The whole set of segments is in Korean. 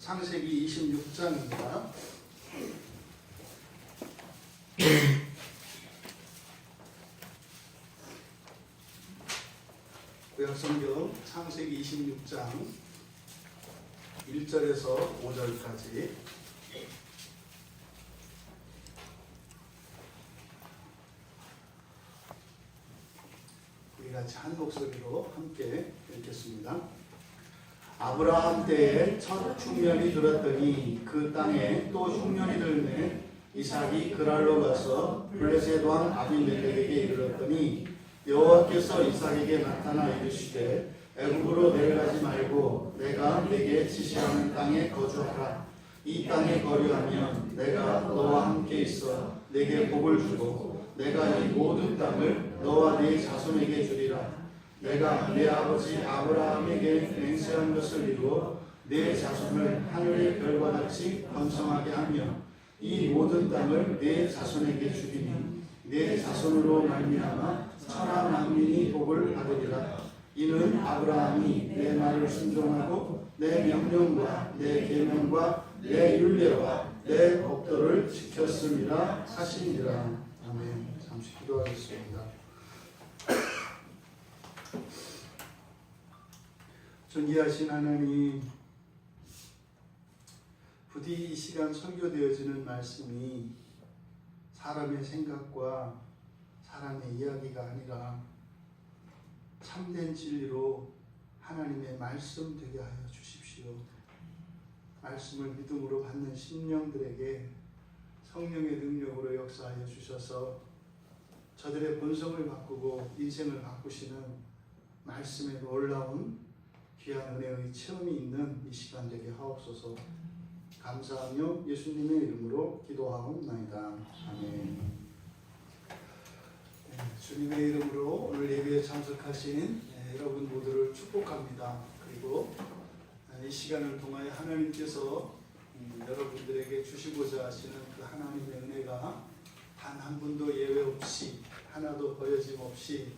창세기 26장입니다. 구약성경 창세기 26장 1절에서 5절까지 우리 같이 한 목소리로 함께 읽겠습니다. 아브라함 때에 첫 흉년이 들었더니 그 땅에 또 흉년이 들매 이삭이 그랄로 가서 블레셋 왕 아비멜렉에게 이르렀더니 여호와께서 이삭에게 나타나 이르시되 애굽으로 내려가지 말고 내가 네게 지시하는 땅에 거주하라. 이 땅에 거류하면 내가 너와 함께 있어 네게 복을 주고 내가 이 모든 땅을 너와 네 자손에게 주리라. 내가 내 아버지 아브라함에게 맹세한 것을 이루어 내 자손을 하늘의 별과 같이 번성하게 하며 이 모든 땅을 내 자손에게 주리니 내 자손으로 말미암아 천하 만민이 복을 받으리라. 이는 아브라함이 내 말을 순종하고 내 명령과 내 계명과 내 율례와 내 법도를 지켰음이라 하시니라. 아멘. 잠시 기도하겠습니다. 존귀하신 하나님, 부디 이 시간 설교되어지는 말씀이 사람의 생각과 사람의 이야기가 아니라 참된 진리로 하나님의 말씀 되게 하여 주십시오. 말씀을 믿음으로 받는 심령들에게 성령의 능력으로 역사하여 주셔서 저들의 본성을 바꾸고 인생을 바꾸시는 말씀의 놀라운 귀한 은혜의 체험이 있는 이 시간 되게 하옵소서. 감사하며 예수님의 이름으로 기도하옵나이다. 아멘. 주님의 이름으로 오늘 예배에 참석하신 여러분 모두를 축복합니다. 그리고 이 시간을 통하여 하나님께서 여러분들에게 주시고자 하시는 그 하나님의 은혜가 단 한 분도 예외 없이 하나도 버려짐 없이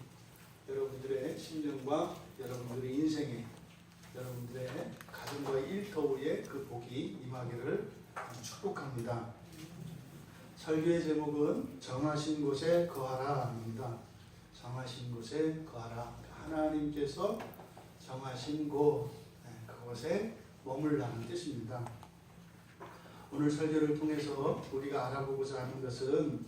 여러분들의 심령과 여러분들의 인생에 여러분들의 가정과 일터에 그 복이 임하기를 축복합니다. 설교의 제목은 정하신 곳에 거하라입니다. 정하신 곳에 거하라. 하나님께서 정하신 곳, 그곳에 머물라는 뜻입니다. 오늘 설교를 통해서 우리가 알아보고자 하는 것은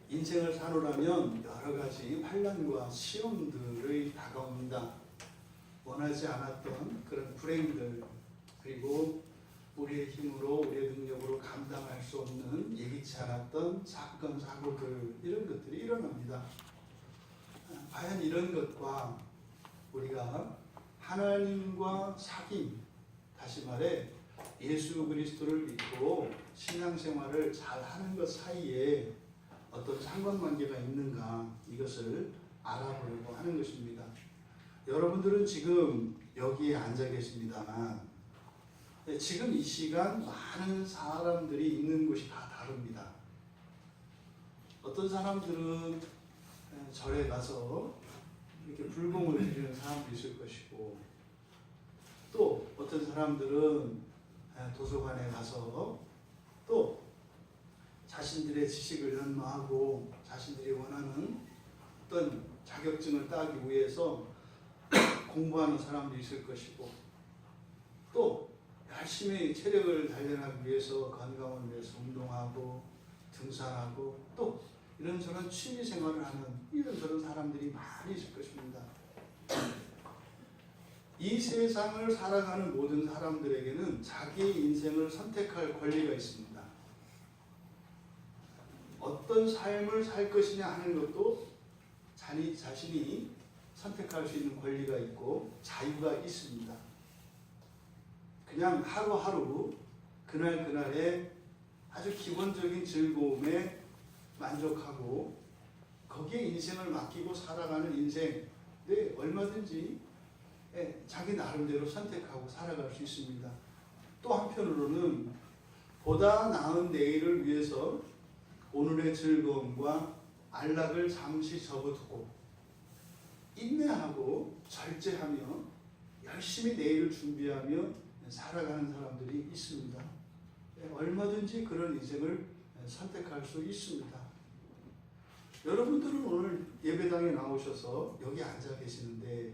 인생을 사노라면 여러 가지 환난과 시험들의 다가옵니다. 원하지 않았던 그런 불행들, 그리고 우리의 힘으로 우리의 능력으로 감당할 수 없는 예기치 않았던 사건 사고들, 이런 것들이 일어납니다. 과연 이런 것과 우리가 하나님과 사귐, 다시 말해 예수 그리스도를 믿고 신앙생활을 잘 하는 것 사이에 어떤 상관관계가 있는가, 이것을 알아보려고 하는 것입니다. 여러분들은 지금 여기에 앉아 계십니다만 지금 이 시간 많은 사람들이 있는 곳이 다 다릅니다. 어떤 사람들은 절에 가서 이렇게 불공을 드리는 사람도 있을 것이고, 또 어떤 사람들은 도서관에 가서 또 자신들의 지식을 연마하고 자신들이 원하는 어떤 자격증을 따기 위해서 공부하는 사람도 있을 것이고, 또 열심히 체력을 단련하기 위해서 건강을 위해서 운동하고 등산하고 또 이런저런 취미생활을 하는 이런저런 사람들이 많이 있을 것입니다. 이 세상을 살아가는 모든 사람들에게는 자기의 인생을 선택할 권리가 있습니다. 어떤 삶을 살 것이냐 하는 것도 자신이 선택할 수 있는 권리가 있고 자유가 있습니다. 그냥 하루하루 그날그날의 아주 기본적인 즐거움에 만족하고 거기에 인생을 맡기고 살아가는 인생, 얼마든지 자기 나름대로 선택하고 살아갈 수 있습니다. 또 한편으로는 보다 나은 내일을 위해서 오늘의 즐거움과 안락을 잠시 접어두고 인내하고 절제하며 열심히 내일을 준비하며 살아가는 사람들이 있습니다. 얼마든지 그런 인생을 선택할 수 있습니다. 여러분들은 오늘 예배당에 나오셔서 여기 앉아 계시는데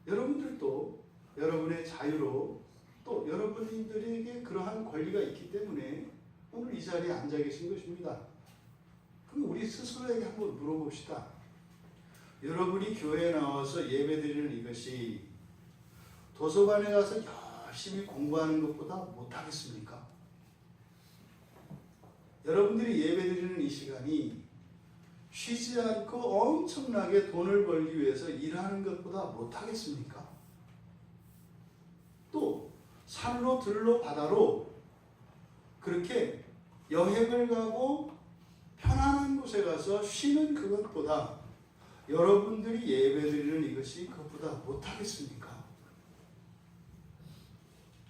여러분들도 여러분의 자유로 또 여러분들에게 그러한 권리가 있기 때문에 오늘 이 자리에 앉아 계신 것입니다. 그럼 우리 스스로에게 한번 물어봅시다. 여러분이 교회에 나와서 예배드리는 이것이 도서관에 가서 열심히 공부하는 것보다 못하겠습니까? 여러분들이 예배드리는 이 시간이 쉬지 않고 엄청나게 돈을 벌기 위해서 일하는 것보다 못하겠습니까? 또 산으로 들로 바다로 그렇게 여행을 가고 편안한 곳에 가서 쉬는 그것보다 여러분들이 예배드리는 이것이 그것보다 못하겠습니까?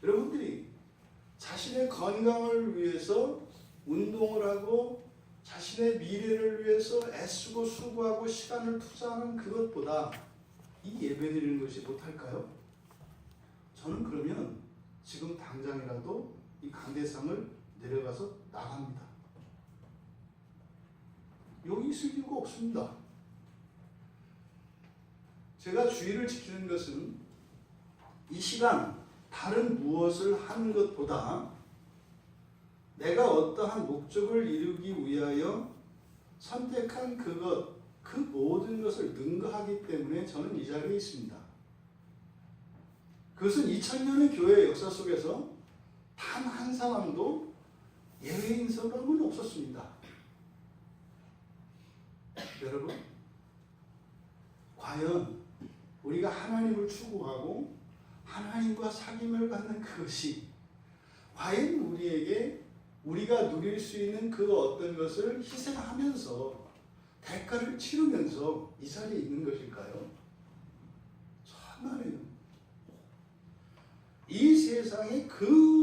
여러분들이 자신의 건강을 위해서 운동을 하고 자신의 미래를 위해서 애쓰고 수고하고 시간을 투자하는 그것보다 이 예배드리는 것이 못할까요? 저는 그러면 지금 당장이라도 이 강대상을 내려가서 나갑니다. 여기 있을 이유가 없습니다. 제가 주의를 지키는 것은 이 시간 다른 무엇을 하는 것보다 내가 어떠한 목적을 이루기 위하여 선택한 그것, 그 모든 것을 능가하기 때문에 저는 이 자리에 있습니다. 그것은 2000년의 교회 역사 속에서 단 한 사람도 예외인 사람은 없었습니다. 여러분, 과연 우리가 하나님을 추구하고 하나님과 사귐을 갖는 그것이 과연 우리에게 우리가 누릴 수 있는 그 어떤 것을 희생하면서 대가를 치르면서 이 자리에 있는 것일까요? 참말이에요. 이 세상에 그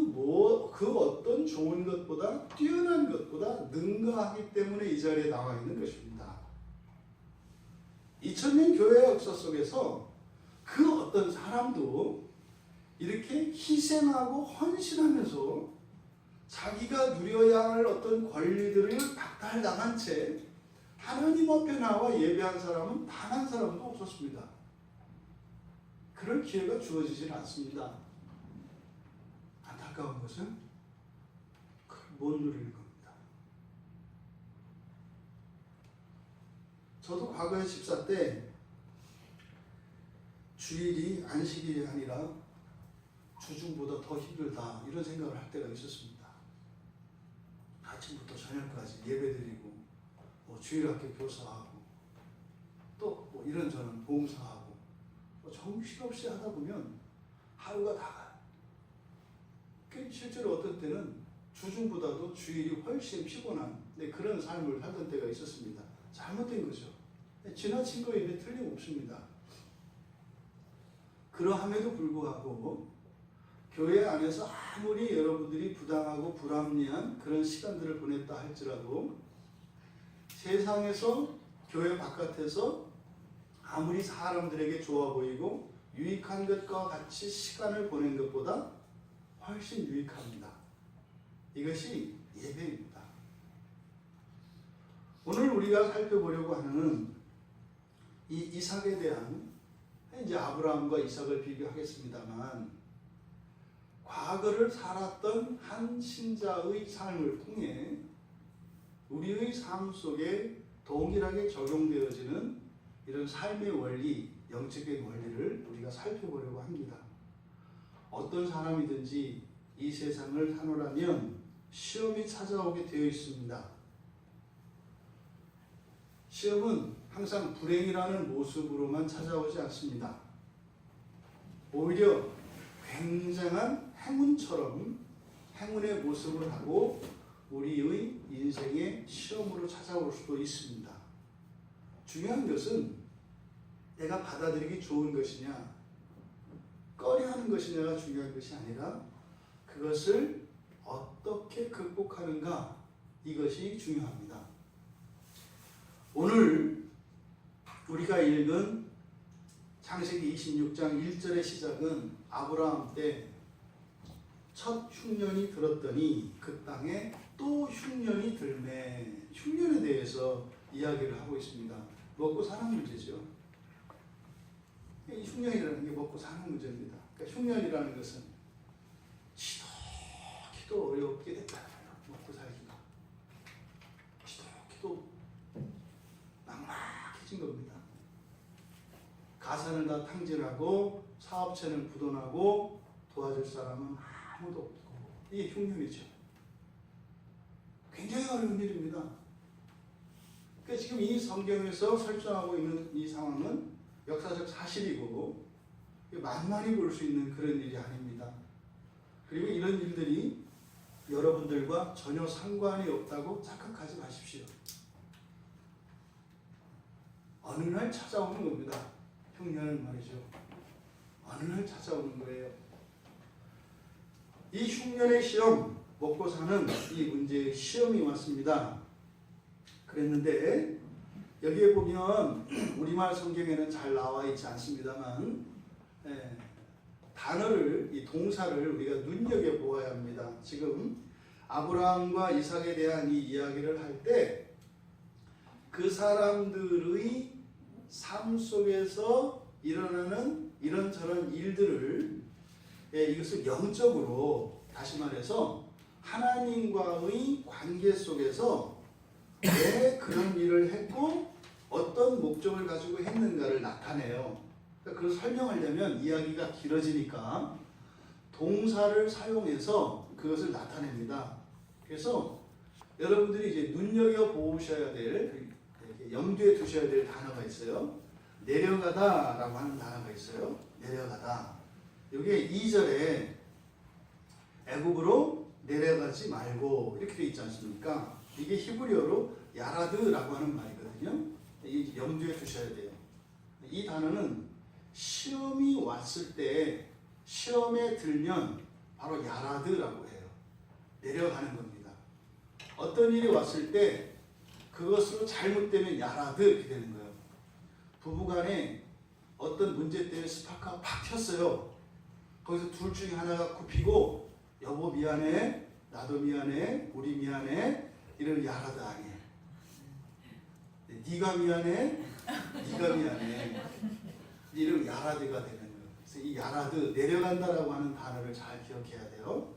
어떤 좋은 것보다 뛰어난 것보다 능가하기 때문에 이 자리에 나와 있는 것입니다. 2000년 교회 역사 속에서 그 어떤 사람도 이렇게 희생하고 헌신하면서 자기가 누려야 할 어떤 권리들을 박탈당한 채 하나님 앞에 나와 예배한 사람은 단 한 사람도 없었습니다. 그럴 기회가 주어지질 않습니다. 안타까운 것은 못 누리는 겁니다. 저도 과거에 집사 때 주일이 안식일이 아니라 주중보다 더 힘들다 이런 생각을 할 때가 있었습니다. 아침부터 저녁까지 예배드리고 주일학교 교사하고 또 이런저런 봉사하고 정신없이 하다 보면 하루가 다 가요. 실제로 어떤 때는 주중보다도 주일이 훨씬 피곤한 그런 삶을 살던 때가 있었습니다. 잘못된 거죠. 지나친 거에 틀림없습니다. 그러함에도 불구하고 교회 안에서 아무리 여러분들이 부당하고 불합리한 그런 시간들을 보냈다 할지라도 세상에서 교회 바깥에서 아무리 사람들에게 좋아 보이고 유익한 것과 같이 시간을 보낸 것보다 훨씬 유익합니다. 이것이 예배입니다. 오늘 우리가 살펴보려고 하는 이 이삭에 대한 이제 아브라함과 이삭을 비교하겠습니다만 과거를 살았던 한 신자의 삶을 통해 우리의 삶 속에 동일하게 적용되어지는 이런 삶의 원리, 영적인 원리를 우리가 살펴보려고 합니다. 어떤 사람이든지 이 세상을 사노라면 시험이 찾아오게 되어 있습니다. 시험은 항상 불행이라는 모습으로만 찾아오지 않습니다. 오히려 굉장한 행운처럼 행운의 모습을 하고 우리의 인생의 시험으로 찾아올 수도 있습니다. 중요한 것은 내가 받아들이기 좋은 것이냐 꺼려하는 것이냐가 중요한 것이 아니라 그것을 어떻게 극복하는가 이것이 중요합니다. 오늘 우리가 읽은 창세기 26장 1절의 시작은 아브라함 때 첫 흉년이 들었더니 그 땅에 또 흉년이 들매. 흉년에 대해서 이야기를 하고 있습니다. 먹고 사는 문제죠. 이 흉년이라는 게 먹고 사는 문제입니다. 그러니까 흉년이라는 것은 지독히도 어렵게 됐다고요. 먹고 살기가 지독히도 막막해진 겁니다. 가산을 다 탕진하고 사업체는 부도나고 도와줄 사람은 아무도 없고, 이게 흉년이죠. 굉장히 어려운 일입니다. 그러니까 지금 이 성경에서 설정하고 있는 이 상황은 역사적 사실이고 만만히 볼 수 있는 그런 일이 아닙니다. 그리고 이런 일들이 여러분들과 전혀 상관이 없다고 착각하지 마십시오. 어느 날 찾아오는 겁니다. 흉년은 말이죠. 어느 날 찾아오는 거예요. 이 흉년의 시험, 먹고 사는 이 문제의 시험이 왔습니다. 그랬는데 여기에 보면 우리말 성경에는 잘 나와 있지 않습니다만 단어를, 이 동사를 우리가 눈여겨보아야 합니다. 지금 아브라함과 이삭에 대한 이 이야기를 할 때 그 사람들의 삶 속에서 일어나는 이런저런 일들을, 이것을 영적으로, 다시 말해서 하나님과의 관계 속에서 왜 그런 일을 했고 어떤 목적을 가지고 했는가를 나타내요. 그걸 설명하려면 이야기가 길어지니까 동사를 사용해서 그것을 나타냅니다. 그래서 여러분들이 이제 눈여겨보셔야 될, 염두에 두셔야 될 단어가 있어요. 내려가다 라고 하는 단어가 있어요. 내려가다. 이게 2절에 애굽으로 내려가지 말고 이렇게 되어 있지 않습니까? 이게 히브리어로 야라드라고 하는 말이거든요. 이 염두에 두셔야 돼요. 이 단어는 시험이 왔을 때, 시험에 들면 바로 야라드라고 해요. 내려가는 겁니다. 어떤 일이 왔을 때 그것으로 잘못되면 야라드 이렇게 되는 거예요. 부부간에 어떤 문제 때문에 스파크가 팍 튀었어요. 거기서 둘 중에 하나가 굽히고 여보 미안해, 나도 미안해, 우리 미안해, 이런 야라드 아니에요. 네가 미안해, 네가 미안해, 이런 야라드가 되는 거예요. 그래서 이 야라드, 내려간다라고 하는 단어를 잘 기억해야 돼요.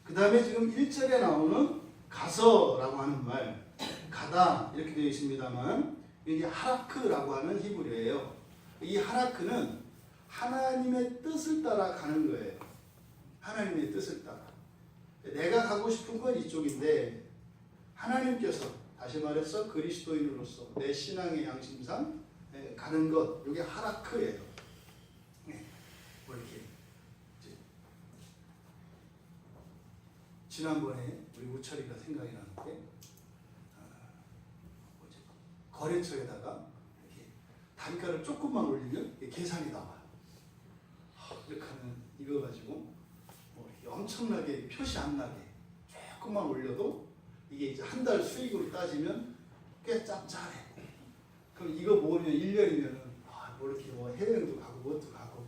그 다음에 지금 1절에 나오는 가서라고 하는 말, 가다 이렇게 되어 있습니다만 이게 하라크라고 하는 히브리어예요. 이 하라크는 하나님의 뜻을 따라 가는 거예요. 하나님의 뜻을 따라. 내가 가고 싶은 건 이쪽인데 하나님께서, 다시 말해서 그리스도인으로서 내 신앙의 양심상 가는 것, 이게 하라크예요. 뭐 이렇게 지난번에 우리 우철이가 생각이 나는데 거래처에다가 이렇게 단가를 조금만 올리면 계산이 나와요. 이렇게 하면 이거 가지고 뭐 엄청나게 표시 안 나게 조금만 올려도 이게 이제 한 달 수익으로 따지면 꽤 짭짤해. 그럼 이거 모으면 1년이면은 뭐 이렇게 뭐 해외여행도 가고 뭐도 가고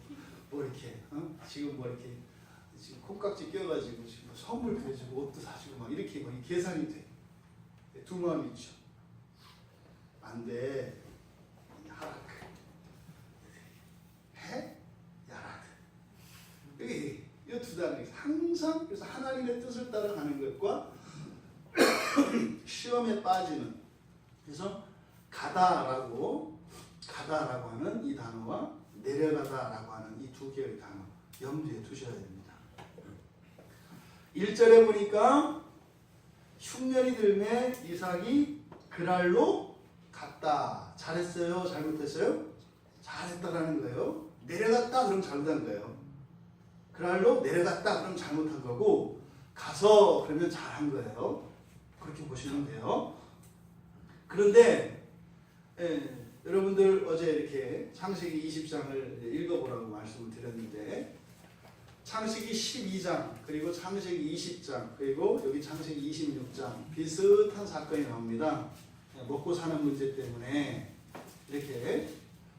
뭐 이렇게 지금 뭐 이렇게 지금 콩깍지 껴가지고 지금 선물도 해주고 옷도 사주고 막 이렇게 막 계산이 돼. 두 마음이 있죠. 안 돼. 하라크. 해? 야라드. 여기 이 두 단어 항상, 그래서 하나님의 뜻을 따라가는 것과 시험에 빠지는, 그래서 가다라고 하는 이 단어와 내려가다라고 하는 이 두 개의 단어 염두에 두셔야 됩니다. 1절에 보니까 흉년이 들매 이삭이 그랄로 갔다. 잘했어요? 잘못했어요? 잘했다라는 거예요. 내려갔다 그럼 잘못한 거예요. 그랄로 내려갔다 그럼 잘못한 거고, 가서 그러면 잘한 거예요. 그렇게 보시면 돼요. 그런데 여러분들 어제 이렇게 창세기 20장을 읽어보라고 말씀을 드렸는데, 창세기 12장 그리고 창세기 20장 그리고 여기 창세기 26장 비슷한 사건이 나옵니다. 먹고 사는 문제 때문에 이렇게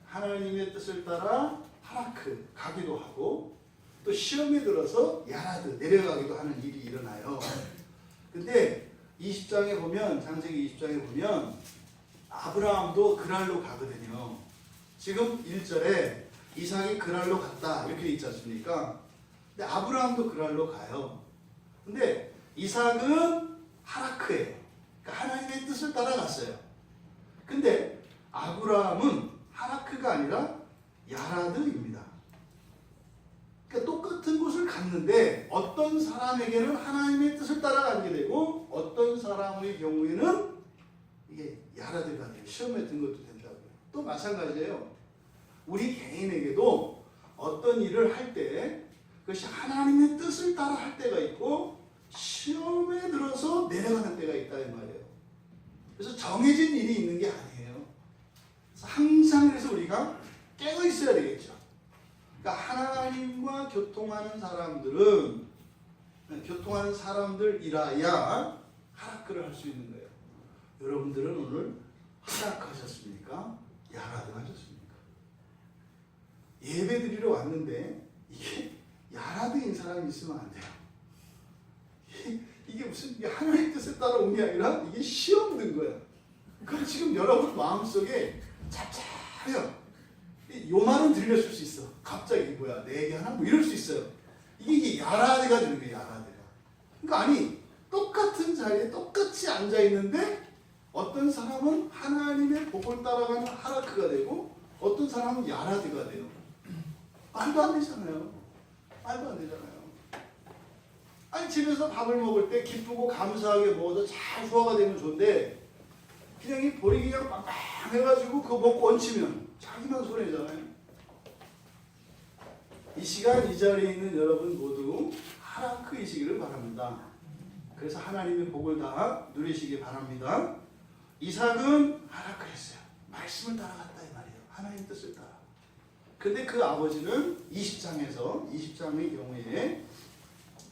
하나님의 뜻을 따라 하라크 가기도 하고, 또 시험에 들어서 야라드 내려가기도 하는 일이 일어나요. 근데 20장에 보면, 창세기 20장에 보면 아브라함도 그랄로 가거든요. 지금 1절에 이삭이 그랄로 갔다 이렇게 있지 않습니까? 근데 아브라함도 그랄로 가요. 근데 이삭은 하라크예요. 그러니까 하나님의 뜻을 따라갔어요. 근데 아브라함은 하라크가 아니라 야라드입니다. 그러니까 똑같은 곳을 갔는데 어떤 사람에게는 하나님의 뜻을 따라가게 되고 어떤 사람의 경우에는 이게 야라드가 돼요. 시험에 든 것도 된다고요. 또 마찬가지예요. 우리 개인에게도 어떤 일을 할 때 그것이 하나님의 뜻을 따라 할 때가 있고 시험에 들어서 내려가는 때가 있다 이 말이에요. 그래서 정해진 일이 있는 게 아니에요. 그래서 항상 그래서 우리가 깨어 있어야 되겠죠. 그러니까 하나님과 교통하는 사람들이라야 하락을 할 수 있는 거예요. 여러분들은 오늘 하락하셨습니까? 야라드 하셨습니까? 예배 드리러 왔는데 이게 야라드인 사람이 있으면 안 돼요. 이게 무슨 하나님 뜻에 따라 온 게 아니라 이게 시험 든 거야. 그럼 지금 여러분 마음속에 잡잡해요. 요 말은 들렸을 수 있어. 갑자기 뭐야 내 얘기 하나 뭐 이럴 수 있어요. 이게 야라드가 되는 거예요. 야라드가. 그러니까 아니 똑같은 자리에 똑같이 앉아 있는데 어떤 사람은 하나님의 복을 따라가는 하라크가 되고 어떤 사람은 야라드가 돼요. 말도 안 되잖아요. 말도 안 되잖아요. 아니 집에서 밥을 먹을 때 기쁘고 감사하게 먹어서 잘 소화가 되면 좋은데 그냥 이 볼이 그냥 빵빵해가지고 그거 먹고 얹히면 자기만 손해잖아요. 이 시간 이 자리에 있는 여러분 모두 하라크이시기를 바랍니다. 그래서 하나님의 복을 다 누리시기 바랍니다. 이삭은 하라크했어요. 말씀을 따라갔다 이 말이에요. 하나님 뜻을 따라. 근데 그 아버지는 20장의 경우에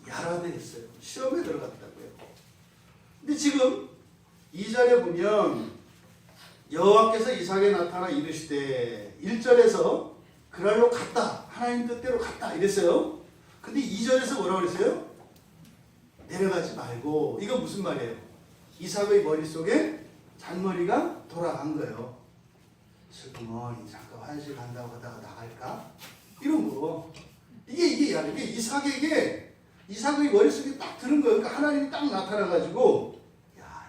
야라드 했어요. 시험에 들어갔다고요. 근데 지금 이 절에 보면 여호와께서 이삭에 나타나 이르시되 1절에서 그랄로 갔다. 하나님 뜻대로 갔다 이랬어요. 근데 2절에서 뭐라고 그랬어요? 내려가지 말고. 이건 무슨 말이에요? 이삭의 머릿속에 잔머리가 돌아간 거예요. 슬그머니 잠깐 화장실 간다고 하다가 나갈까? 이런 거. 이게 이삭의 머릿속에 딱 드는 거예요. 그러니까 하나님이 딱 나타나가지고 야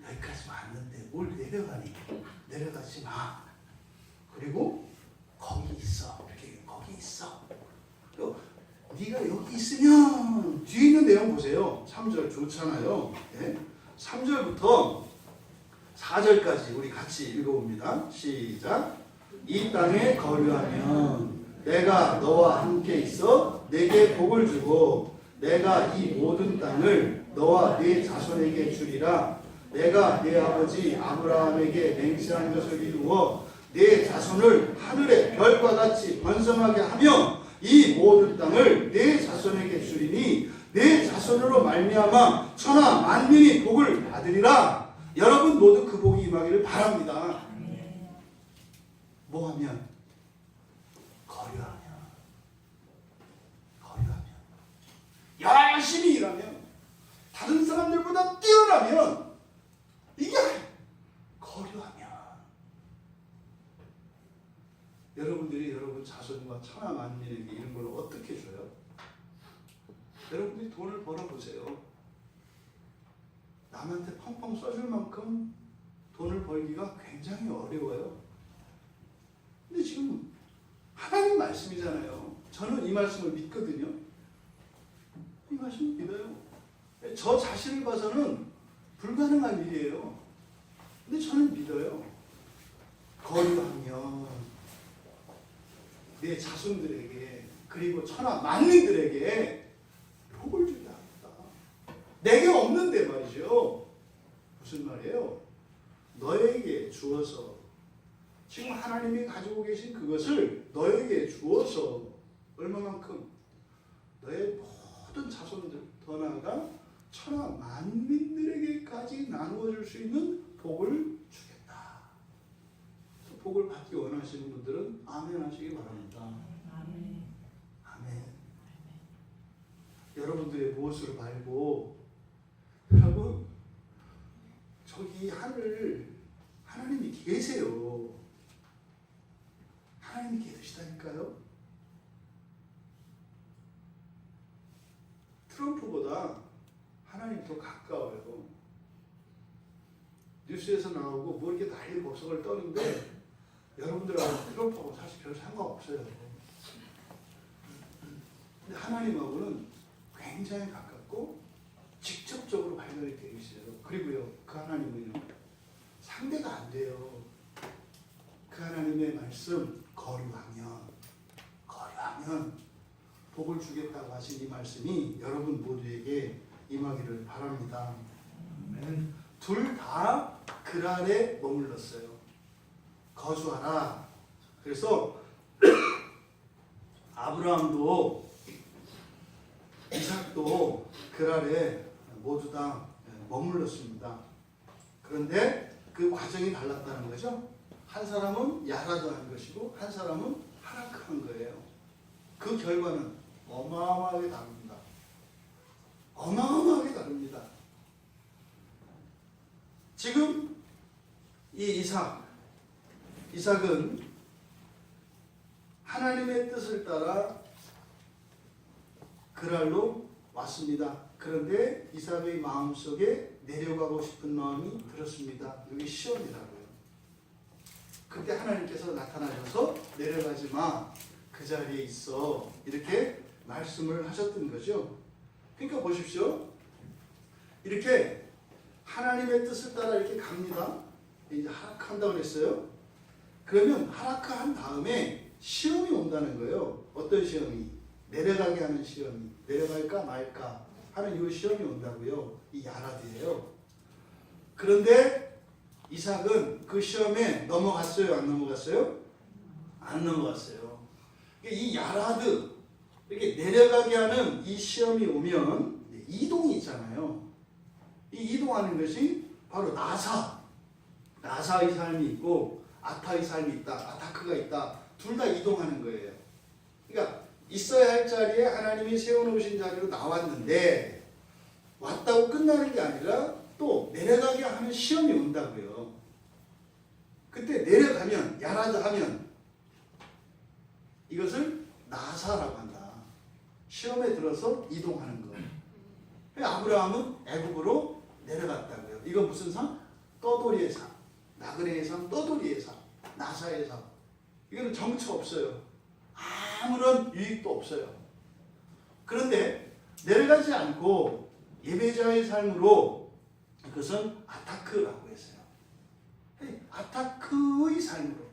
여기까지 왔는데 뭘 내려가니? 내려가지 마. 그리고 거기 있어. 이렇게 거기 있어. 네가 여기 있으면 뒤에 있는 내용 보세요. 3절 좋잖아요. 네? 3절부터 4절까지 우리 같이 읽어봅니다. 시작. 이 땅에 거류하면 내가 너와 함께 있어 내게 복을 주고 내가 이 모든 땅을 너와 네 자손에게 주리라. 내가 네 아버지 아브라함에게 맹세한 것을 이루어 네 자손을 하늘의 별과 같이 번성하게 하며 이 모든 땅을 네 자손에게 주리니 네 자손으로 말미암아 천하 만민이 복을 받으리라. 여러분 모두 그 복이 임하기를 바랍니다. 뭐하면? 거류하면. 열심히 일하면. 다른 사람들보다 뛰어나면. 이게 거류하면. 여러분들이 여러분 자손과 천하 만민에게 이런 걸 어떻게 줘요? 여러분들이 돈을 벌어보세요. 남한테 펑펑 써줄 만큼 돈을 벌기가 굉장히 어려워요. 근데 지금 하나님 말씀이잖아요. 저는 이 말씀을 믿거든요. 이 말씀을 믿어요. 저 자신을 봐서는 불가능한 일이에요. 근데 저는 믿어요. 거류하면 내 자손들에게 그리고 천하 만민들에게 복을 주게 합니다. 내게 없는데 말이죠. 무슨 말이에요? 너에게 주어서 지금 하나님이 가지고 계신 그것을 너에게 주어서 얼마만큼? 너의 모든 자손들 더 나아가 천하 만민들에게까지 나누어 줄 수 있는 복을 주겠다. 복을 받기 원하시는 분들은 아멘 하시기 바랍니다. 아멘. 여러분들의 무엇으로 말고 여러분 저기 하나님이 계세요. 하나님이 계시다니까요. 트럼프보다 하나님 더 가까워요. 뉴스에서 나오고 뭐 이렇게 난리 법석을 떠는데 여러분들하고 트럼프하고 사실 별 상관없어요. 근데 하나님하고는 굉장히 가깝고 직접적으로 발견이 되어 있어요. 그리고요, 그 하나님은요, 상대가 안 돼요. 그 하나님의 말씀, 거류하면 복을 주겠다고 하신 이 말씀이 여러분 모두에게 임하기를 바랍니다. 둘 다 그랄에 머물렀어요. 거주하라. 그래서 아브라함도 이삭도 그랄에 모두 다 머물렀습니다. 그런데 그 과정이 달랐다는 거죠. 한 사람은 야라드 한 것이고 한 사람은 하라크 한 거예요. 그 결과는 어마어마하게 다릅니다. 어마어마하게 다릅니다. 지금 이 이삭은 하나님의 뜻을 따라 그랄로 왔습니다. 그런데 이삭의 마음속에 내려가고 싶은 마음이 들었습니다. 여기 시온이라고요. 그때 하나님께서 나타나셔서 내려가지 마, 그 자리에 있어, 이렇게 말씀을 하셨던 거죠. 그러니까 보십시오. 이렇게 하나님의 뜻을 따라 이렇게 갑니다. 이제 하락한다고 그랬어요. 그러면 하락한 다음에 시험이 온다는 거예요. 어떤 시험이? 내려가게 하는 시험이. 내려갈까 말까 하는 이 시험이 온다고요. 이 야라드예요. 그런데 이삭은 그 시험에 넘어갔어요? 안 넘어갔어요? 안 넘어갔어요. 이 야라드, 이렇게 내려가게 하는 이 시험이 오면 이동이 있잖아요. 이 이동하는 것이 바로 나사의 삶이 있고 아타의 삶이 있다. 아타크가 있다. 둘 다 이동하는 거예요. 그러니까 있어야 할 자리에 하나님이 세워놓으신 자리로 나왔는데 왔다고 끝나는 게 아니라 또 내려가게 하는 시험이 온다고요. 그때 내려가면, 야라드 하면 이것을 나사라고 한다. 시험에 들어서 이동하는 거. 아브라함은 애굽으로 내려갔다고요. 이건 무슨 삶? 떠돌이의 삶. 나그네의 삶, 떠돌이의 삶, 나사의 삶. 이거는 정처 없어요. 아무런 유익도 없어요. 그런데 내려가지 않고 예배자의 삶으로 그것은 아타크라고 했어요. 아타크의 삶으로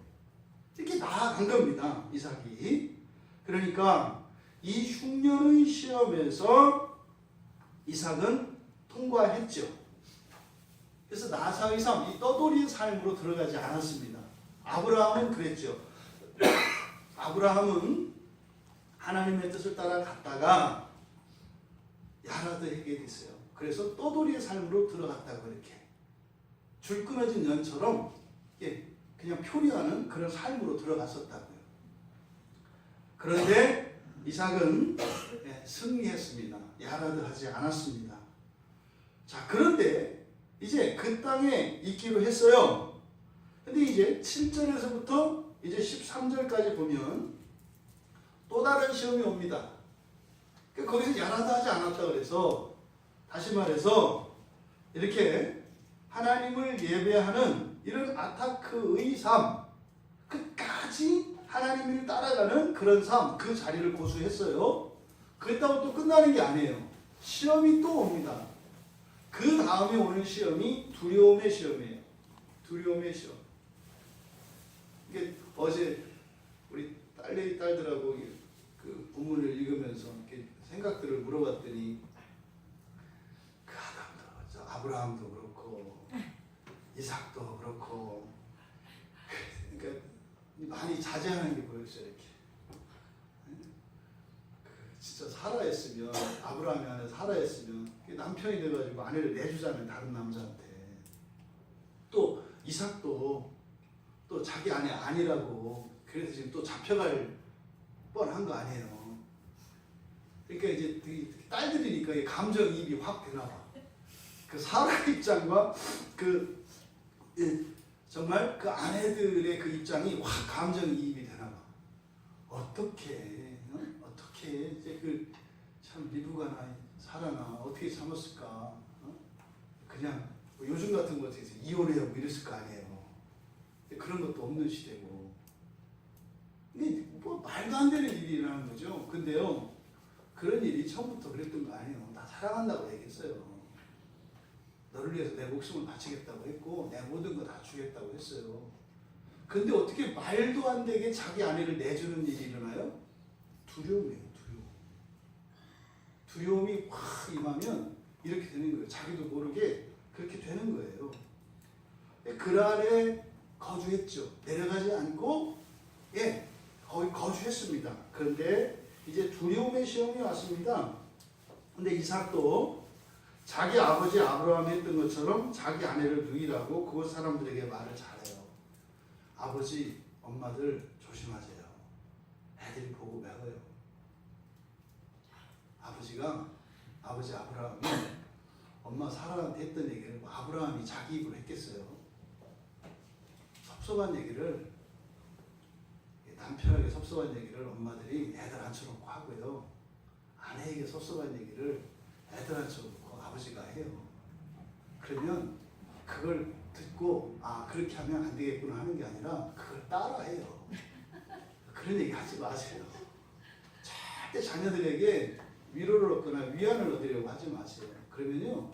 이렇게 나아간 겁니다. 이삭이. 그러니까 이 흉년의 시험에서 이삭은 통과했죠. 그래서 나사의 삶, 이 떠돌이의 삶으로 들어가지 않았습니다. 아브라함은 그랬죠. 아브라함은 하나님의 뜻을 따라 갔다가 야라드에게 됐어요. 그래서 떠돌이의 삶으로 들어갔다고 이렇게 줄 끊어진 연처럼 그냥 표류하는 그런 삶으로 들어갔었다고요. 그런데 이삭은 승리했습니다. 야라드 하지 않았습니다. 자, 그런데 이제 그 땅에 있기로 했어요. 근데 이제 7절에서부터 이제 13절까지 보면 또 다른 시험이 옵니다. 거기서 야라드 하지 않았다 그래서 다시 말해서 이렇게 하나님을 예배하는 이런 아타크의 삶, 끝까지 하나님을 따라가는 그런 삶, 그 자리를 고수했어요. 그랬다고 또 끝나는 게 아니에요. 시험이 또 옵니다. 그 다음에 오는 시험이 두려움의 시험이에요. 두려움의 시험. 이게 어제 우리 딸들하고 그 본문을 읽으면서 이렇게 생각들을 물어봤더니 그 아담도, 아브라함도 그렇고 이삭도 그렇고 그러니까 많이 자제하는 게 보였어요. 이렇게 진짜 살아있으면 아브라함이 안에 살아있으면 남편이 돼가지고 아내를 내주잖아요. 다른 남자한테. 또 이삭도 또 자기 아내 아니라고 그래서 지금 또 잡혀갈 뻔한 거 아니에요. 그러니까 이제 딸들이니까 감정이입이 확 되나 봐. 그 사람 입장과 그 정말 그 아내들의 그 입장이 확 감정이입이 되나 봐. 어떻게 이제 그 참 미부가나 살아나 어떻게 참았을까? 그냥 뭐 요즘 같은 거 어떻게 이혼해요 뭐 이랬을 거 아니에요. 그런 것도 없는 시대고. 근데 뭐 말도 안 되는 일이 일어나는 거죠. 근데요, 그런 일이 처음부터 그랬던 거 아니에요. 다 사랑한다고 얘기했어요. 너를 위해서 내 목숨을 바치겠다고 했고 내 모든 거 다 주겠다고 했어요. 근데 어떻게 말도 안 되게 자기 아내를 내주는 일이 일어나요? 두려움이에요. 두려움이 확 임하면 이렇게 되는 거예요. 자기도 모르게 그렇게 되는 거예요. 그 안에 거주했죠. 내려가지 않고 거기 거주했습니다. 그런데 이제 두려움의 시험이 왔습니다. 근데 이삭도 자기 아버지 아브라함이 했던 것처럼 자기 아내를 누이라고 그곳 사람들에게 말을 잘해요. 아버지, 엄마들 조심하세요. 애들이 보고 배워요. 아버지 아브라함이 엄마 사라한테 했던 얘기를 아브라함이 자기 입으로 했겠어요. 섭섭한 얘기를, 남편에게 섭섭한 얘기를 엄마들이 애들 앉혀놓고 하고요. 아내에게 섭섭한 얘기를 애들 앉혀놓고 아버지가 해요. 그러면 그걸 듣고 그렇게 하면 안 되겠구나 하는 게 아니라 그걸 따라해요. 그런 얘기 하지 마세요. 절대 자녀들에게 위로를 얻거나 위안을 얻으려고 하지 마세요. 그러면요,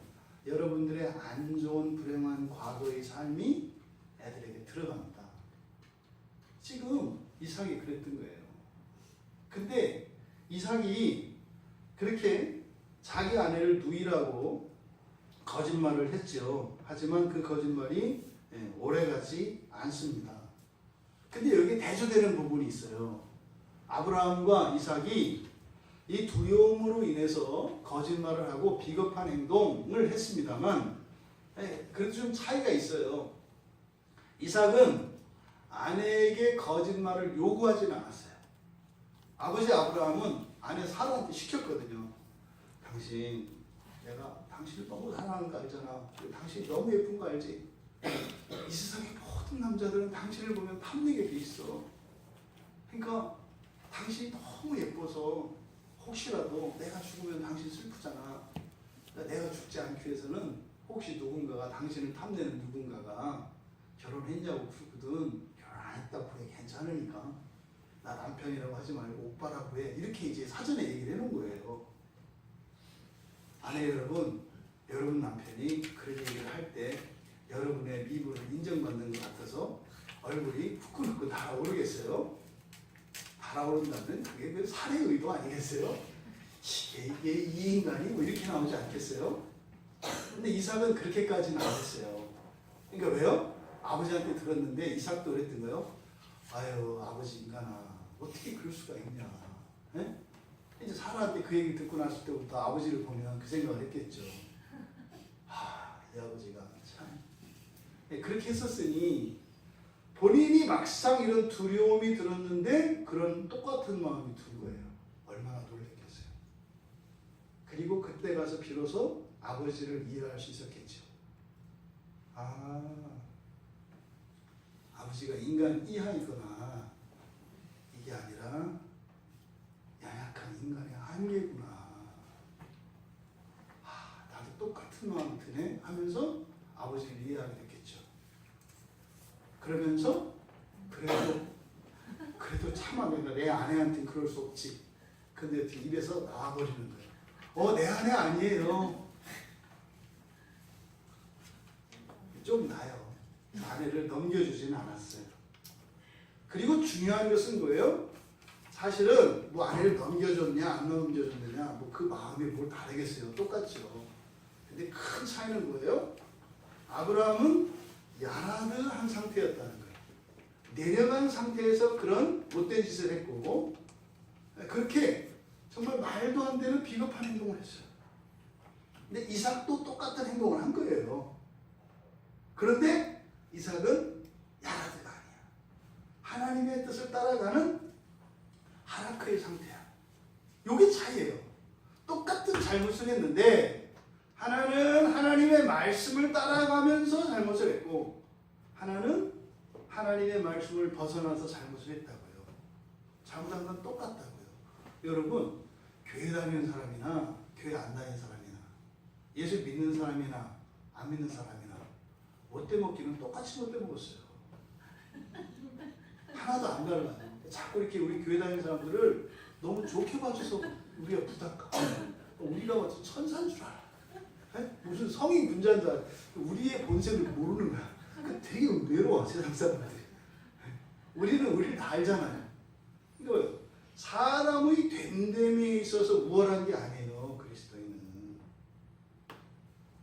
여러분들의 안 좋은 불행한 과거의 삶이 애들에게 들어갑니다. 지금 이삭이 그랬던 거예요. 근데 이삭이 그렇게 자기 아내를 누이라고 거짓말을 했죠. 하지만 그 거짓말이 오래가지 않습니다. 근데 여기 대조되는 부분이 있어요. 아브라함과 이삭이 이 두려움으로 인해서 거짓말을 하고 비겁한 행동을 했습니다만 그래도 좀 차이가 있어요. 이삭은 아내에게 거짓말을 요구하지는 않았어요. 아버지 아브라함은 아내 사라한테 시켰거든요. 내가 당신을 너무 사랑하는 거 알잖아. 당신이 너무 예쁜 거 알지? 이 세상의 모든 남자들은 당신을 보면 탐내게 돼 있어. 그러니까 당신이 너무 예뻐서 혹시라도 내가 죽으면 당신 슬프잖아. 내가 죽지 않기 위해서는 혹시 누군가가 당신을 탐내는 누군가가 결혼했냐고 그러거든. 결혼 안 했다고 그래. 괜찮으니까 나 남편이라고 하지 말고 오빠라고 해. 이렇게 이제 사전에 얘기를 해놓은 거예요. 아내 여러분 남편이 그런 얘기를 할 때 여러분의 미부를 인정받는 것 같아서 얼굴이 후끈후끈 달아오르겠어요? 달아오른다면 그게 그 살해의 의도 아니겠어요? 이게 이 인간이 뭐 이렇게 나오지 않겠어요? 근데 이삭은 그렇게까지는 안 했어요. 그러니까 왜요? 아버지한테 들었는데 이삭도 그랬던 거예요. 아유 아버지 인간아 어떻게 그럴 수가 있냐. 네? 이제 사라한테 그 얘기 듣고 났을 때부터 아버지를 보면 그 생각을 했겠죠. 이 아버지가 참 그렇게 했었으니 본인이 막상 이런 두려움이 들었는데 그런 똑같은 마음이 든 거예요. 얼마나 놀랐겠어요. 그리고 그때 가서 비로소 아버지를 이해할 수 있었겠죠. 아버지가 인간 이하이거나 이게 아니라 연약한 인간의 한계구나. 나도 똑같은 마음이 드네 하면서 아버지를 이해하게 됐겠죠. 그러면서 그래도 참아내가 내 아내한테는 그럴 수 없지. 근데 입에서 나와버리는 거예요. 내 아내 아니에요. 좀 나요. 아내를 넘겨주지는 않았어요. 그리고 중요한 것은 뭐예요? 사실은 뭐 아내를 넘겨줬냐 안 넘겨줬느냐 뭐 그 마음이 뭘 다르겠어요. 똑같죠. 근데 큰 차이는 뭐예요? 아브라함은 야라드한 상태였다는 거예요. 내려간 상태에서 그런 못된 짓을 했고 그렇게 정말 말도 안 되는 비겁한 행동을 했어요. 근데 이삭도 똑같은 행동을 한 거예요. 그런데 이삭은 야라드가 아니야. 하나님의 뜻을 따라가는 하라크의 상태야. 요게 차이예요. 잘못을 했는데 하나는 하나님의 말씀을 따라가면서 잘못을 했고 하나는 하나님의 말씀을 벗어나서 잘못을 했다고요. 잘못한 건 똑같다고요. 여러분, 교회 다니는 사람이나 교회 안 다니는 사람이나 예수 믿는 사람이나 안 믿는 사람이나 못돼 먹기는 똑같이 못돼 먹었어요. 하나도 안 달라요. 자꾸 이렇게 우리 교회 다니는 사람들을 너무 좋게 봐줘서 우리가 부탁하고 우리가 완전 천사인 줄 알아. 무슨 성인 군자인 줄 알아. 우리의 본색을 모르는 거야. 되게 외로워 세상 사람들이. 우리는 우리를 다 알잖아요. 이거 사람의 됨됨에 있어서 우월한 게 아니에요. 그리스도인은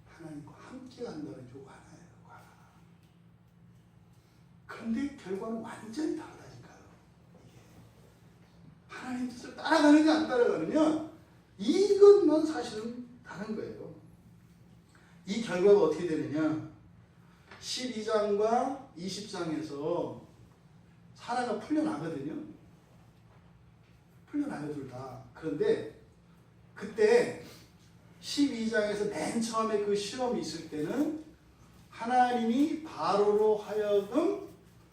하나님과 함께 간다는 게 하나예요. 하나. 그런데 결과는 완전히 다르다니까요. 이게 하나님 뜻을 따라가느냐 안 따라가느냐 이것만 사실은 다른 거예요. 이 결과가 어떻게 되느냐? 12장과 20장에서 사라가 풀려나거든요. 풀려나요, 둘 다. 그런데 그때 12장에서 맨 처음에 그 시험이 있을 때는 하나님이 바로로 하여금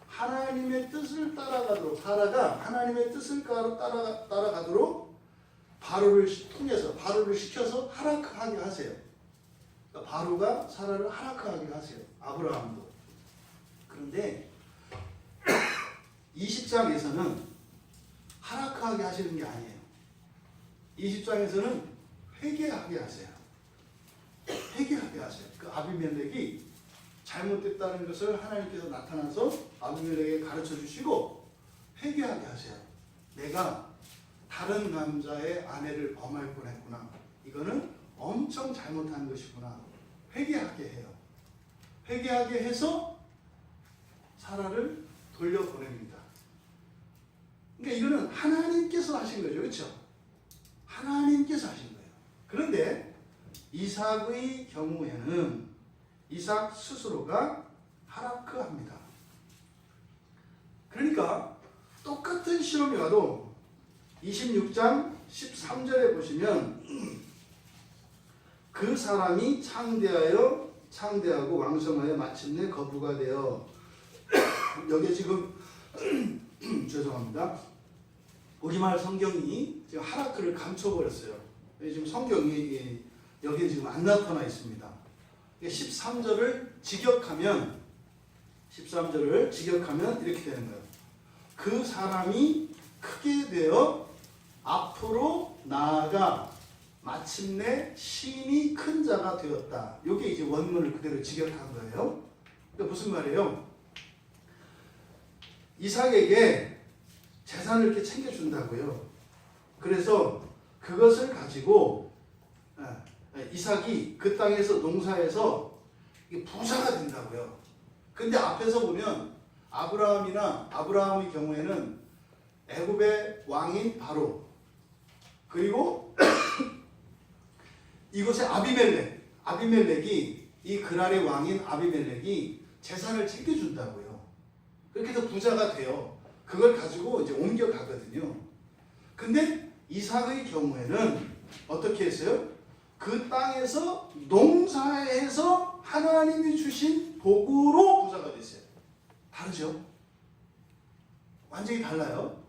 하나님의 뜻을 따라가도록, 사라가 하나님의 뜻을 따라가도록 바로를 통해서, 바로를 시켜서 하락하게 하세요. 그러니까 바로가 사라를 하락하게 하세요. 아브라함도. 그런데 20장에서는 하락하게 하시는 게 아니에요. 20장에서는 회개하게 하세요. 회개하게 하세요. 그 아비멜렉이 잘못됐다는 것을 하나님께서 나타나서 아비멜렉에게 가르쳐 주시고 회개하게 하세요. 내가 다른 남자의 아내를 범할 뻔했구나. 이거는 엄청 잘못한 것이구나. 회개하게 해요. 회개하게 해서 사라를 돌려보냅니다. 그러니까 이거는 하나님께서 하신 거죠. 그렇죠? 하나님께서 하신 거예요. 그런데 이삭의 경우에는 이삭 스스로가 하락합니다. 그러니까 똑같은 시험이 와도 26장 13절에 보시면 그 사람이 창대하고 왕성하여 마침내 거부가 되어 여기 지금 죄송합니다. 우리말 성경이 지금 하락을 감춰버렸어요. 지금 성경이 여기에 지금 안 나타나 있습니다. 13절을 직역하면 이렇게 되는 거예요. 그 사람이 크게 되어 앞으로 나아가 마침내 심히 큰 자가 되었다. 이게 이제 원문을 그대로 직역한 거예요. 그러니까 무슨 말이에요? 이삭에게 재산을 이렇게 챙겨준다고요. 그래서 그것을 가지고 이삭이 그 땅에서 농사해서 부자가 된다고요. 근데 앞에서 보면 아브라함의 경우에는 애굽의 왕인 바로, 그리고 이곳에 아비멜렉이 이 그랄의 왕인 아비멜렉이 재산을 챙겨준다고요. 그렇게 해서 부자가 돼요. 그걸 가지고 이제 옮겨가거든요. 근데 이삭의 경우에는 어떻게 했어요? 그 땅에서 농사해서 하나님이 주신 복으로 부자가 됐어요. 다르죠? 완전히 달라요.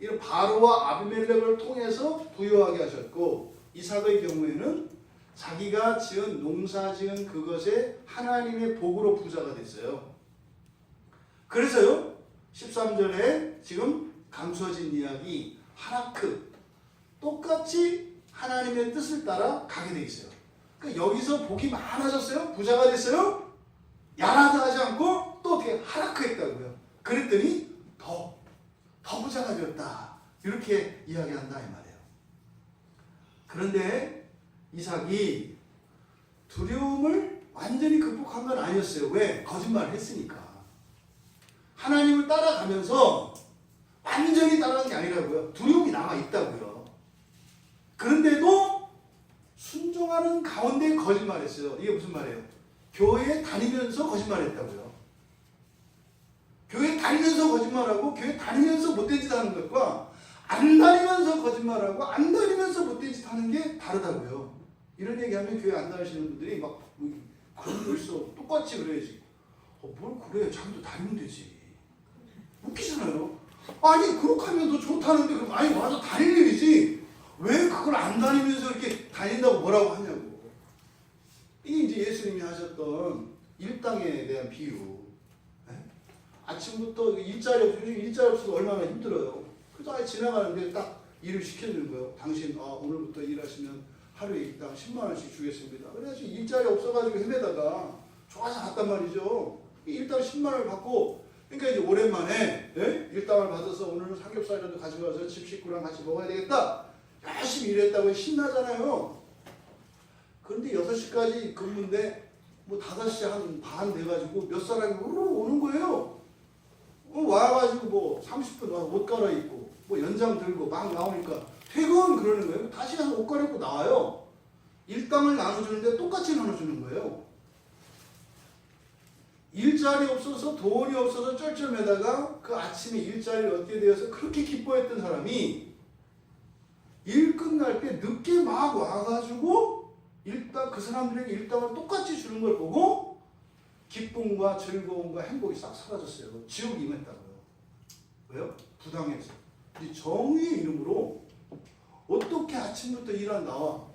이런 바로와 아비멜렉을 통해서 부유하게 하셨고, 이삭의 경우에는 자기가 농사 지은 그것에 하나님의 복으로 부자가 됐어요. 그래서요, 13절에 지금 감춰진 이야기, 하라크, 똑같이 하나님의 뜻을 따라 가게 돼 있어요. 그러니까 여기서 복이 많아졌어요? 부자가 됐어요? 야라도 하지 않고 또 어떻게 하라크했다고요. 그랬더니 더 부자가 되었다. 이렇게 이야기한다 이 말이에요. 그런데 이삭이 두려움을 완전히 극복한 건 아니었어요. 왜? 거짓말을 했으니까. 하나님을 따라가면서 완전히 따라간 게 아니라고요. 두려움이 남아있다고요. 그런데도 순종하는 가운데 거짓말했어요. 이게 무슨 말이에요? 교회 다니면서 거짓말했다고요. 교회 다니면서 거짓말하고 교회 다니면서 못된 짓 하는 것과 안 다니면서 거짓말하고 안 다니면서 못된 짓 하는 게 다르다고요. 이런 얘기하면 교회 안 다니시는 분들이 막 그런 거 있어. 똑같이 그래야지. 뭘 그래. 자기도 다니면 되지. 웃기잖아요. 아니 그렇게 하면 더 좋다는데 그럼 아니 와서 다닐 일이지. 왜 그걸 안 다니면서 이렇게 다닌다고 뭐라고 하냐고. 이게 이제 예수님이 하셨던 일당에 대한 비유. 아침부터 일자리 없어서 얼마나 힘들어요. 그래서 아예 지나가는데 딱 일을 시켜주는 거예요. 당신 오늘부터 일하시면 하루에 일당 10만 원씩 주겠습니다. 그래가지고 일자리 없어가지고 헤매다가 좋아서 갔단 말이죠. 일당 10만 원을 받고 그러니까 이제 오랜만에 일당을 받아서 오늘은 삼겹살이라도 가져가서 집 식구랑 같이 먹어야 되겠다. 열심히 일했다고 신나잖아요. 그런데 6시까지 근무인데 뭐 5시 한 반 돼가지고 몇 사람이 오는 거예요. 와가지고 뭐 30분 와서 옷 갈아입고 뭐 연장 들고 막 나오니까 퇴근 그러는 거예요. 다시 가서 옷 갈아입고 나와요. 일당을 나눠주는데 똑같이 나눠주는 거예요. 일자리 없어서 돈이 없어서 쩔쩔매다가 그 아침에 일자리를 얻게 되어서 그렇게 기뻐했던 사람이 일 끝날 때 늦게 막 와가지고 일당 그 사람들에게 일당을 똑같이 주는 걸 보고 기쁨과 즐거움과 행복이 싹 사라졌어요. 지옥이 임했다고요. 왜요? 부당해서. 이 정의의 이름으로 어떻게 아침부터 일 안 나와?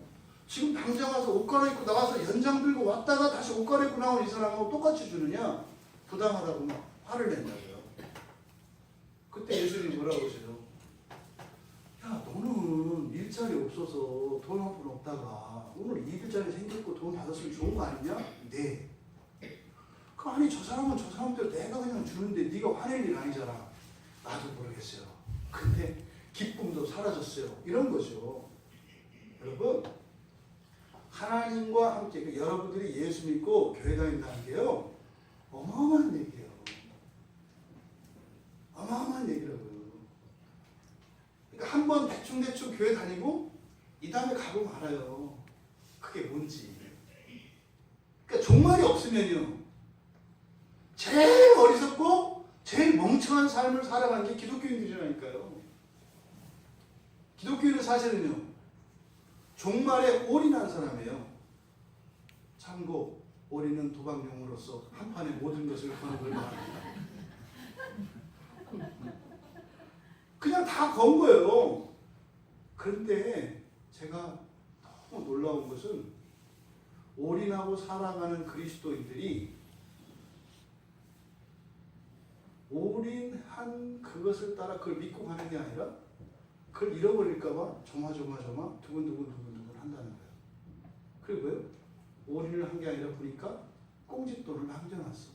지금 당장 와서 옷 갈아입고 나와서 연장 들고 왔다가 다시 옷 갈아입고 나온 이 사람하고 똑같이 주느냐? 부당하다고 막 화를 낸다고요. 그때 예수님이 뭐라고 하세요? 야, 너는 일자리 없어서 돈 한 푼 없다가 오늘 일자리 생겼고 돈 받았으면 좋은 거 아니냐? 네. 그 아니 저 사람은 저 사람대로 내가 그냥 주는데 네가 화낼 일 아니잖아. 나도 모르겠어요. 근데 기쁨도 사라졌어요. 이런 거죠. 여러분, 하나님과 함께 여러분들이 예수 믿고 교회 다닌다는 게요, 어마어마한 얘기예요. 어마어마한 얘기라고요. 그러니까 한번 대충 교회 다니고 이 다음에 가고 말아요. 그게 뭔지. 그러니까 종말이 없으면요, 제일 어리석고 제일 멍청한 삶을 살아가는 게 기독교인들이라니까요. 기독교인은 사실은요, 종말에 올인한 사람이에요. 참고 올인은 도박용으로서 한판에 모든 것을 거는 걸 말합니다. 그냥 다 건 거예요. 그런데 제가 너무 놀라운 것은 올인하고 살아가는 그리스도인들이 올인한 그것을 따라 그걸 믿고 가는 게 아니라 그걸 잃어버릴까봐 조마조마 두근두근 한다는 거예요. 그리고요, 올인을 한 게 아니라 보니까 꽁짓돈을 남겨놨어.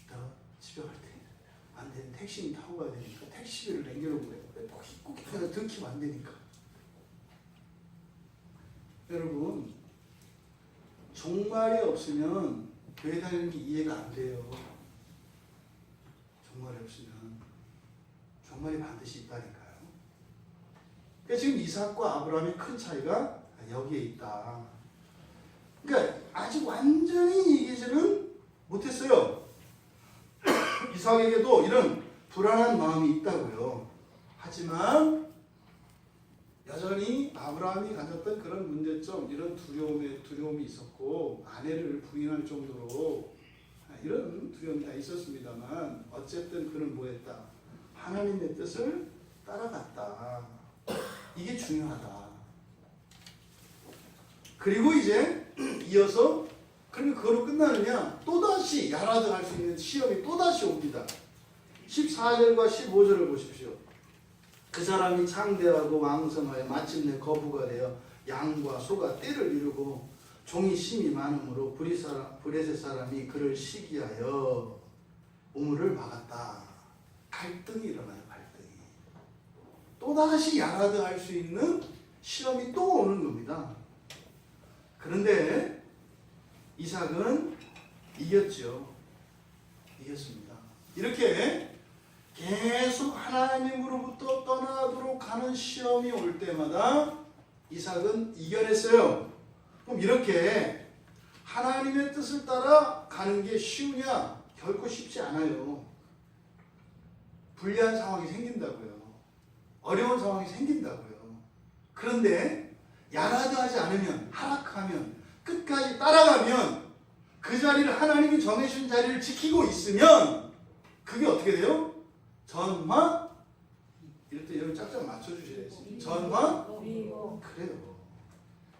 내가 집에 갈 때 안 되는 택시 타고 가야 되니까 택시비를 남겨놓은 거예요. 꼭 내가 들키면 안 되니까. 여러분, 종말이 없으면 교회 다니는 게 이해가 안 돼요. 종말이 없으면. 종말이 반드시 있다니까요. 그러니까 지금 이삭과 아브라함의 큰 차이가 여기에 있다. 그러니까 아직 완전히 얘기지는 못했어요. 이삭에게도 이런 불안한 마음이 있다고요. 하지만 여전히 아브라함이 가졌던 그런 문제점, 이런 두려움이 있었고 아내를 부인할 정도로 이런 두려움이 다 있었습니다만 어쨌든 그는 뭐했다? 하나님의 뜻을 따라갔다. 이게 중요하다. 그리고 이제 이어서 그러면 그거로 끝나느냐? 또다시 야라드 할 수 있는 시험이 또다시 옵니다. 14절과 15절을 보십시오. 그 사람이 창대하고 왕성하여 마침내 거부가 되어 양과 소가 떼를 이루고 종이 심이 많으므로 브레셋 사람이 그를 시기하여 우물을 막았다. 갈등이 일어나요. 갈등이. 또다시 야라드 할 수 있는 시험이 또 오는 겁니다. 그런데 이삭은 이겼죠. 이겼습니다. 이렇게 계속 하나님으로부터 떠나도록 하는 시험이 올 때마다 이삭은 이겨냈어요. 그럼 이렇게 하나님의 뜻을 따라 가는 게 쉬우냐? 결코 쉽지 않아요. 불리한 상황이 생긴다고요. 어려운 상황이 생긴다고요. 그런데 야라드하지 않으면, 하락하면, 끝까지 따라가면, 그 자리를 하나님이 정해준 자리를 지키고 있으면 그게 어떻게 돼요? 전화. 이럴 때 여러분 짝짝 맞춰주셔야지. 전화. 그래요.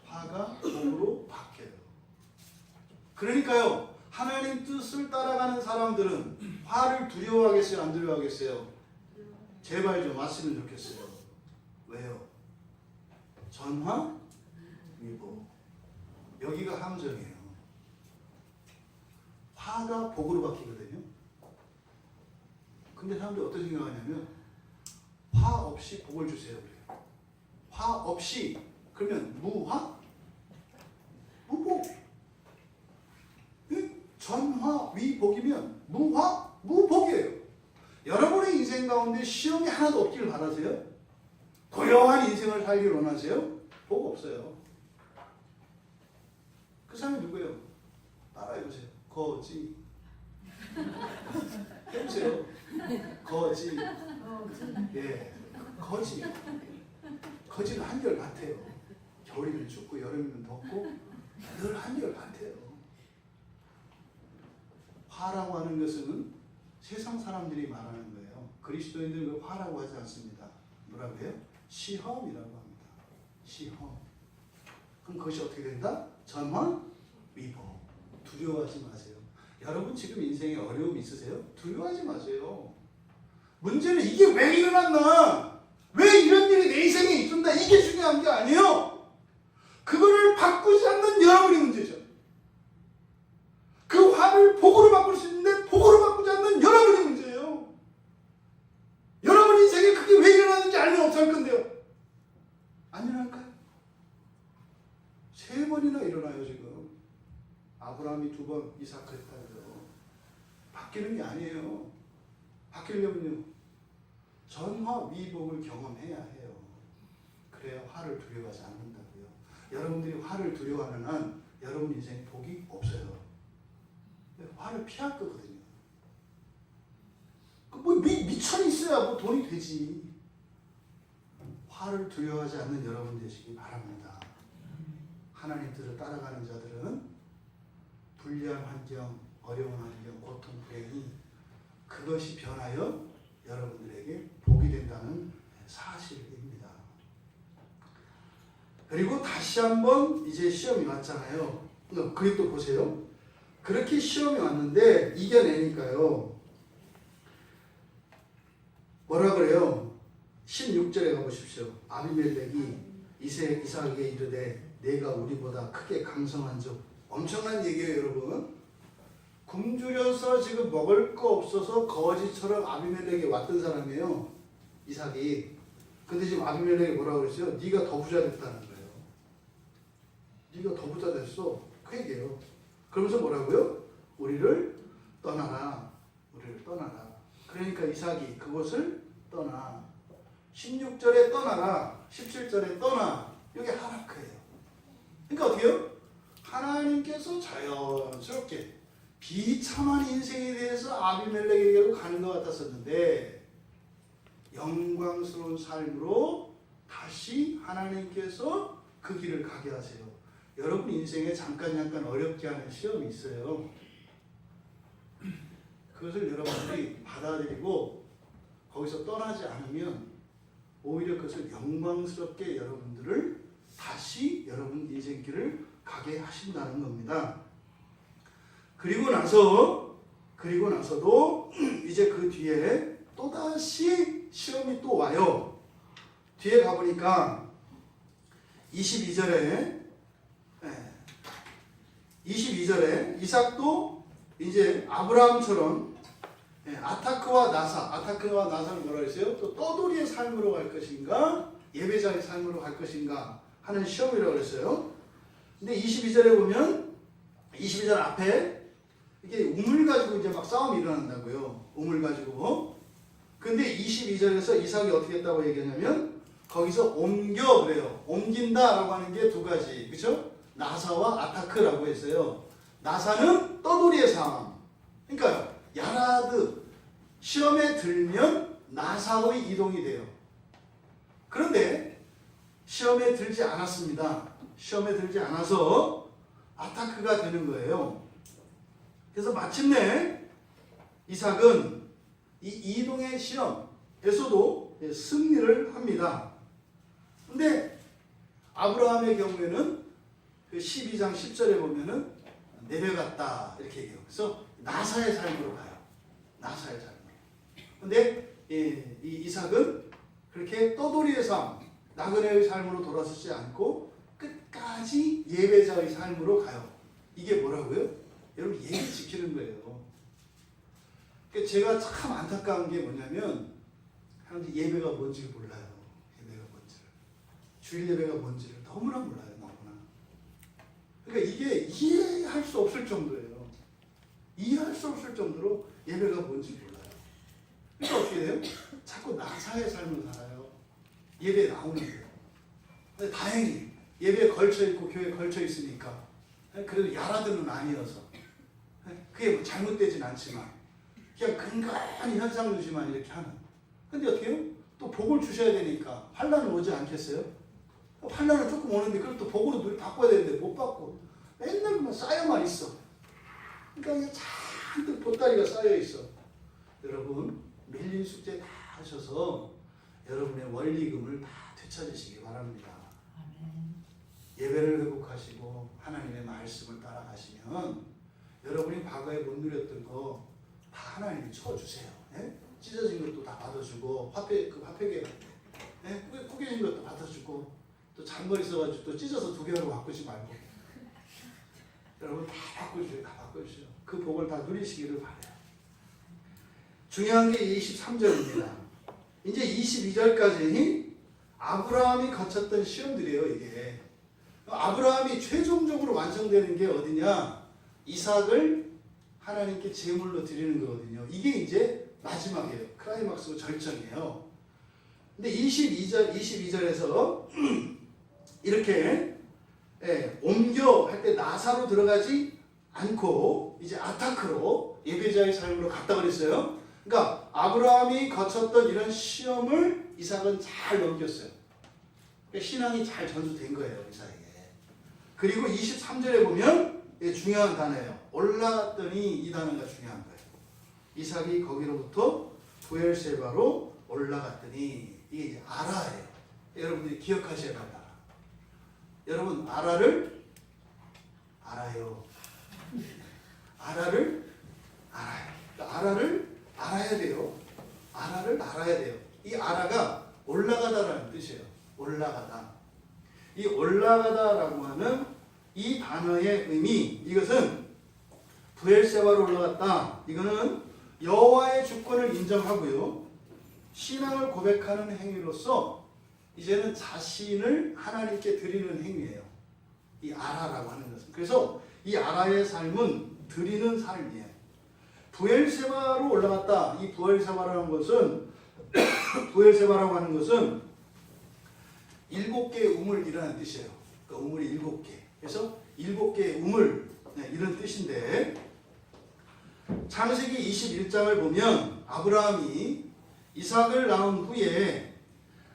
화가 복으로 바뀌어요. 그러니까요, 하나님 뜻을 따라가는 사람들은 화를 두려워하겠어요, 안 두려워하겠어요? 제발 좀 왔으면 좋겠어요. 왜요? 전화 위복. 여기가 함정이에요. 화가 복으로 바뀌거든요. 근데 사람들이 어떤 생각하냐면 화 없이 복을 주세요. 그래요. 화 없이 그러면 무화? 무복. 전화 위복이면 무화? 무복이에요. 여러분의 인생 가운데 시험이 하나도 없기를 바라세요? 고요한 인생을 살기를 원하세요? 복 없어요. 그 사람이 누구예요? 따라해보세요. 거지. 해보세요. 거지. 예, 거지. 거지는 한결 같아요. 겨울이면 춥고 여름이면 덥고 늘 한결 같아요. 화라고 하는 것은 세상 사람들이 말하는 거예요. 그리스도인들은 그 화라고 하지 않습니다. 뭐라고 해요? 시험이라고 합니다. 시험. 그럼 그것이 어떻게 된다? 전화 위복. 두려워하지 마세요. 여러분 지금 인생에 어려움이 있으세요? 두려워하지 마세요. 문제는 이게 왜 일어났나? 왜 이런 일이 내 인생에 있었나? 이게 중요한 게 아니에요. 그거를 바꾸지 않는 여러분이 문제죠. 그 화를 복으로 바꿀 수 있는데 복으로 바꾸지 않는 여러분이 문제예요. 여러분 인생에 그게 왜 일어나는지 알면 어떡할 건데요? 안 일어날까요? 3번이나 일어나요 지금. 아브라함이 2번, 이삭 했다고요. 바뀌는 게 아니에요. 바뀌려면요, 전화 위복을 경험해야 해요. 그래야 화를 두려워하지 않는다고요. 여러분들이 화를 두려워하는 한 여러분 인생에 복이 없어요. 화를 피할 거거든요. 뭐 미천이 있어야 뭐 돈이 되지. 화를 두려워하지 않는 여러분 되시기 바랍니다. 하나님 뜻을 따라가는 자들은 불리한 환경, 어려운 환경, 고통, 불행이 그것이 변하여 여러분들에게 복이 된다는 사실입니다. 그리고 다시 한번 이제 시험이 왔잖아요. 그리고 보세요. 그렇게 시험이 왔는데 이겨내니까요. 뭐라 그래요? 16절에 가보십시오. 아비멜렉이 이삭에게 이르되 내가 우리보다 크게 강성한 적. 엄청난 얘기예요, 여러분. 굶주려서 지금 먹을 거 없어서 거지처럼 아비멜렉에 왔던 사람이에요, 이삭이. 근데 지금 아비멜렉이 뭐라고 그랬어요? 네가 더 부자 됐다는 거예요. 네가 더 부자 됐어. 그 얘기예요. 그러면서 뭐라고요? 우리를 떠나라. 우리를 떠나라. 그러니까 이삭이 그곳을 떠나. 16절에 떠나라. 17절에 떠나. 이게 하락해요. 그러니까 어떻게 해요? 하나님께서 자연스럽게 비참한 인생에 대해서 아비멜렉에게로 가는 것 같았었는데 영광스러운 삶으로 다시 하나님께서 그 길을 가게 하세요. 여러분 인생에 잠깐 어렵게 하는 시험이 있어요. 그것을 여러분들이 받아들이고 거기서 떠나지 않으면 오히려 그것을 영광스럽게 여러분들을 다시 여러분 인생길을 가게 하신다는 겁니다. 그리고 나서도 이제 그 뒤에 또다시 시험이 또 와요. 뒤에 가보니까 22절에 이삭도 이제 아브라함처럼 아타크와 나사는 뭐라 그랬어요? 또 떠돌이의 삶으로 갈 것인가 예배자의 삶으로 갈 것인가 하는 시험이라고 그랬어요. 근데 22절에 보면 22절 앞에 이게 우물 가지고 이제 막 싸움이 일어난다고요. 우물 가지고. 근데 22절에서 이삭이 어떻게 했다고 얘기하냐면 거기서 그래요. 옮긴다라고 하는 게 2가지. 그렇죠? 나사와 아타크라고 했어요. 나사는 떠돌이의 삶. 그러니까 야라드 시험에 들면 나사의 이동이 돼요. 그런데 시험에 들지 않았습니다. 시험에 들지 않아서 아타크가 되는 거예요. 그래서 마침내 이삭은 이 이동의 시험에서도 승리를 합니다. 근데 아브라함의 경우에는 그 12장 10절에 보면은 내려갔다 이렇게 얘기해요. 그래서 나사의 삶으로 가요. 나사의 삶으로. 근데 이 이삭은 그렇게 떠돌이의 삶, 나그네의 삶으로 돌아서지 않고 끝까지 예배자의 삶으로 가요. 이게 뭐라고요? 여러분 예배 지키는 거예요. 그러니까 제가 참 안타까운 게 뭐냐면 사람들이 예배가 뭔지를 몰라요. 예배가 뭔지를. 주일 예배가 뭔지를 너무나 몰라요. 너무나. 그러니까 이게 이해할 수 없을 정도예요. 이해할 수 없을 정도로 예배가 뭔지 몰라요. 그러니까 어떻게 돼요? 자꾸 나사의 삶을 살아요. 예배에 나오는데요. 근데 다행히 예배에 걸쳐있고 교회에 걸쳐있으니까 그래도 야라드는 아니어서 그게 뭐 잘못되진 않지만 그냥 근간히 현상주시만 이렇게 하는. 근데 어떻게 해요? 또 복을 주셔야 되니까 환란은 오지 않겠어요? 환란은 조금 오는데 그걸 또 복으로 늘 바꿔야 되는데 못 받고 맨날 그만 쌓여만 있어. 그러니까 잔뜩 보따리가 쌓여 있어. 여러분 밀린 숙제 다 하셔서 여러분의 원리금을 다 되찾으시기 바랍니다. 예배를 회복하시고 하나님의 말씀을 따라가시면 여러분이 과거에 못 누렸던 거 다 하나님이 쳐주세요. 예? 찢어진 것도 다 받아주고 화폐계 구겨진 것도 받아주고 또 잔머리 써가지고 또 찢어서 2개로 바꾸지 말고 여러분 다 바꿔주세요. 다 바꿔주세요. 그 복을 다 누리시기를 바라요. 중요한 게 23절입니다. 이제 22절까지 아브라함이 거쳤던 시험들이에요. 이게 아브라함이 최종적으로 완성되는 게 어디냐? 이삭을 하나님께 제물로 드리는 거거든요. 이게 이제 마지막이에요. 클라이막스고 절정이에요. 근데 22절에서 이렇게 옮겨 할 때 나사로 들어가지 않고 이제 아타크로 예배자의 삶으로 갔다 그랬어요. 그러니까 아브라함이 거쳤던 이런 시험을 이삭은 잘 넘겼어요. 그러니까 신앙이 잘 전수된 거예요. 이삭에게. 그리고 23절에 보면 중요한 단어예요. 올라갔더니 이 단어가 중요한 거예요. 이삭이 거기로부터 부엘세바로 올라갔더니 이게 이제 아라예요. 여러분들이 기억하셔야 할 단어. 여러분 아라를 알아요. 아라를 알아요. 아라를 알아야 돼요. 아라를 알아야 돼요. 이 아라가 올라가다라는 뜻이에요. 올라가다. 이 올라가다라고 하는 이 단어의 의미, 이것은 부엘세바로 올라갔다. 이거는 여호와의 주권을 인정하고요. 신앙을 고백하는 행위로서 이제는 자신을 하나님께 드리는 행위예요. 이 아라라고 하는 것은. 그래서 이 아라의 삶은 드리는 삶이에요. 부엘세바로 올라갔다. 이 부엘세바라는 것은 부엘세바라고 하는 것은 7개의 우물이라는 뜻이에요. 그 우물이 7개. 그래서 7개의 우물 이런 뜻인데 창세기 21장을 보면 아브라함이 이삭을 낳은 후에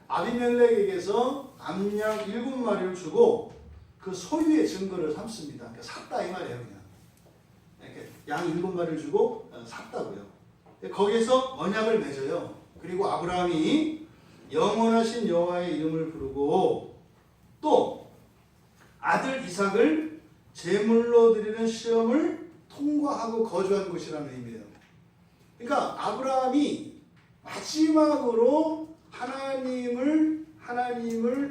아비멜렉에게서 암양 7마리를 주고 그 소유의 증거를 삼습니다. 그러니까 샀다 이 말이에요. 그냥 이렇게 양 7마리를 주고 샀다고요. 거기에서 언약을 맺어요. 그리고 아브라함이 영원하신 여호와의 이름을 부르고 또 아들 이삭을 제물로 드리는 시험을 통과하고 거주한 곳이라는 의미예요. 그러니까 아브라함이 마지막으로 하나님을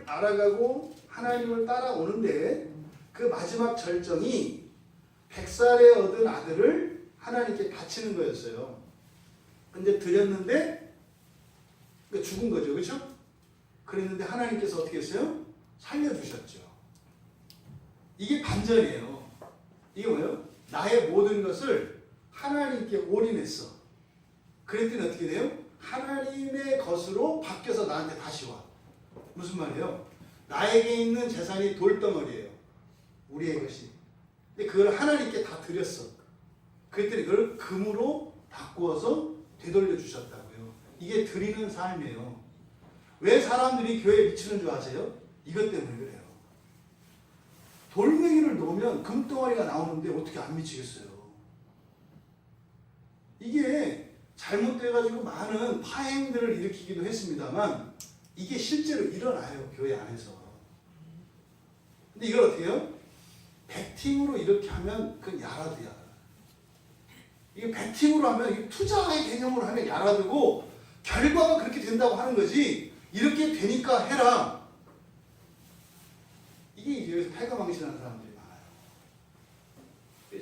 알아가고 하나님을 따라오는데 그 마지막 절정이 100살에 얻은 아들을 하나님께 바치는 거였어요. 근데 드렸는데 죽은 거죠. 그렇죠? 그랬는데 하나님께서 어떻게 했어요? 살려주셨죠. 이게 반전이에요. 이게 뭐예요? 나의 모든 것을 하나님께 올인했어. 그랬더니 어떻게 돼요? 하나님의 것으로 바뀌어서 나한테 다시 와. 무슨 말이에요? 나에게 있는 재산이 돌덩어리예요. 우리의 것이. 근데 그걸 하나님께 다 드렸어. 그랬더니 그걸 금으로 바꾸어서 되돌려 주셨다고요. 이게 드리는 삶이에요. 왜 사람들이 교회에 미치는 줄 아세요? 이것 때문에 그래요. 돌멩이를 놓으면 금덩어리가 나오는데 어떻게 안 미치겠어요. 이게 잘못돼가지고 많은 파행들을 일으키기도 했습니다만 이게 실제로 일어나요. 교회 안에서. 근데 이걸 어떻게 해요? 배팅으로 이렇게 하면 그건 야라드야. 이게 배팅으로 하면 이게 투자의 개념으로 하면 야라드고 결과가 그렇게 된다고 하는 거지. 이렇게 되니까 해라. 이게 이제 여기서 패가망신하는 사람들이 많아요.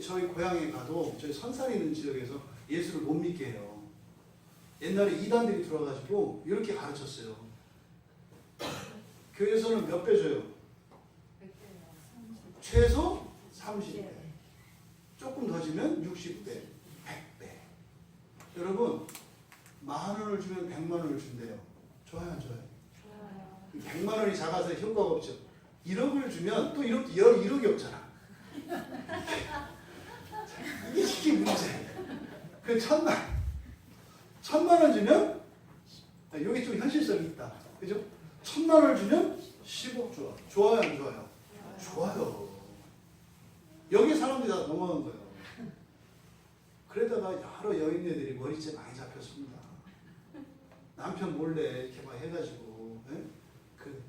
저희 고향에 가도 저희 선산에 있는 지역에서 예수를 못 믿게 해요. 옛날에 이단들이 들어와가지고 이렇게 가르쳤어요. 교회에서는 몇 배 줘요? 최소 30배. 조금 더 주면 60배, 100배. 여러분, 10,000원을 주면 100만 원을 준대요. 좋아요, 안 좋아요? 좋아요. 100만 원이 작아서 효과가 없죠. 1억을 주면 또 1억이 없잖아. 이게 문제예요. 그 1,000만 원 주면, 여기 좀 현실성이 있다. 그죠? 1,000만 원을 주면 10억 좋아. 좋아요, 안 좋아요? 좋아요. 여기 사람들이 다 넘어간 거예요. 그러다가 여러 여인네들이 머리채 많이 잡혔습니다. 남편 몰래 이렇게 막 해가지고, 그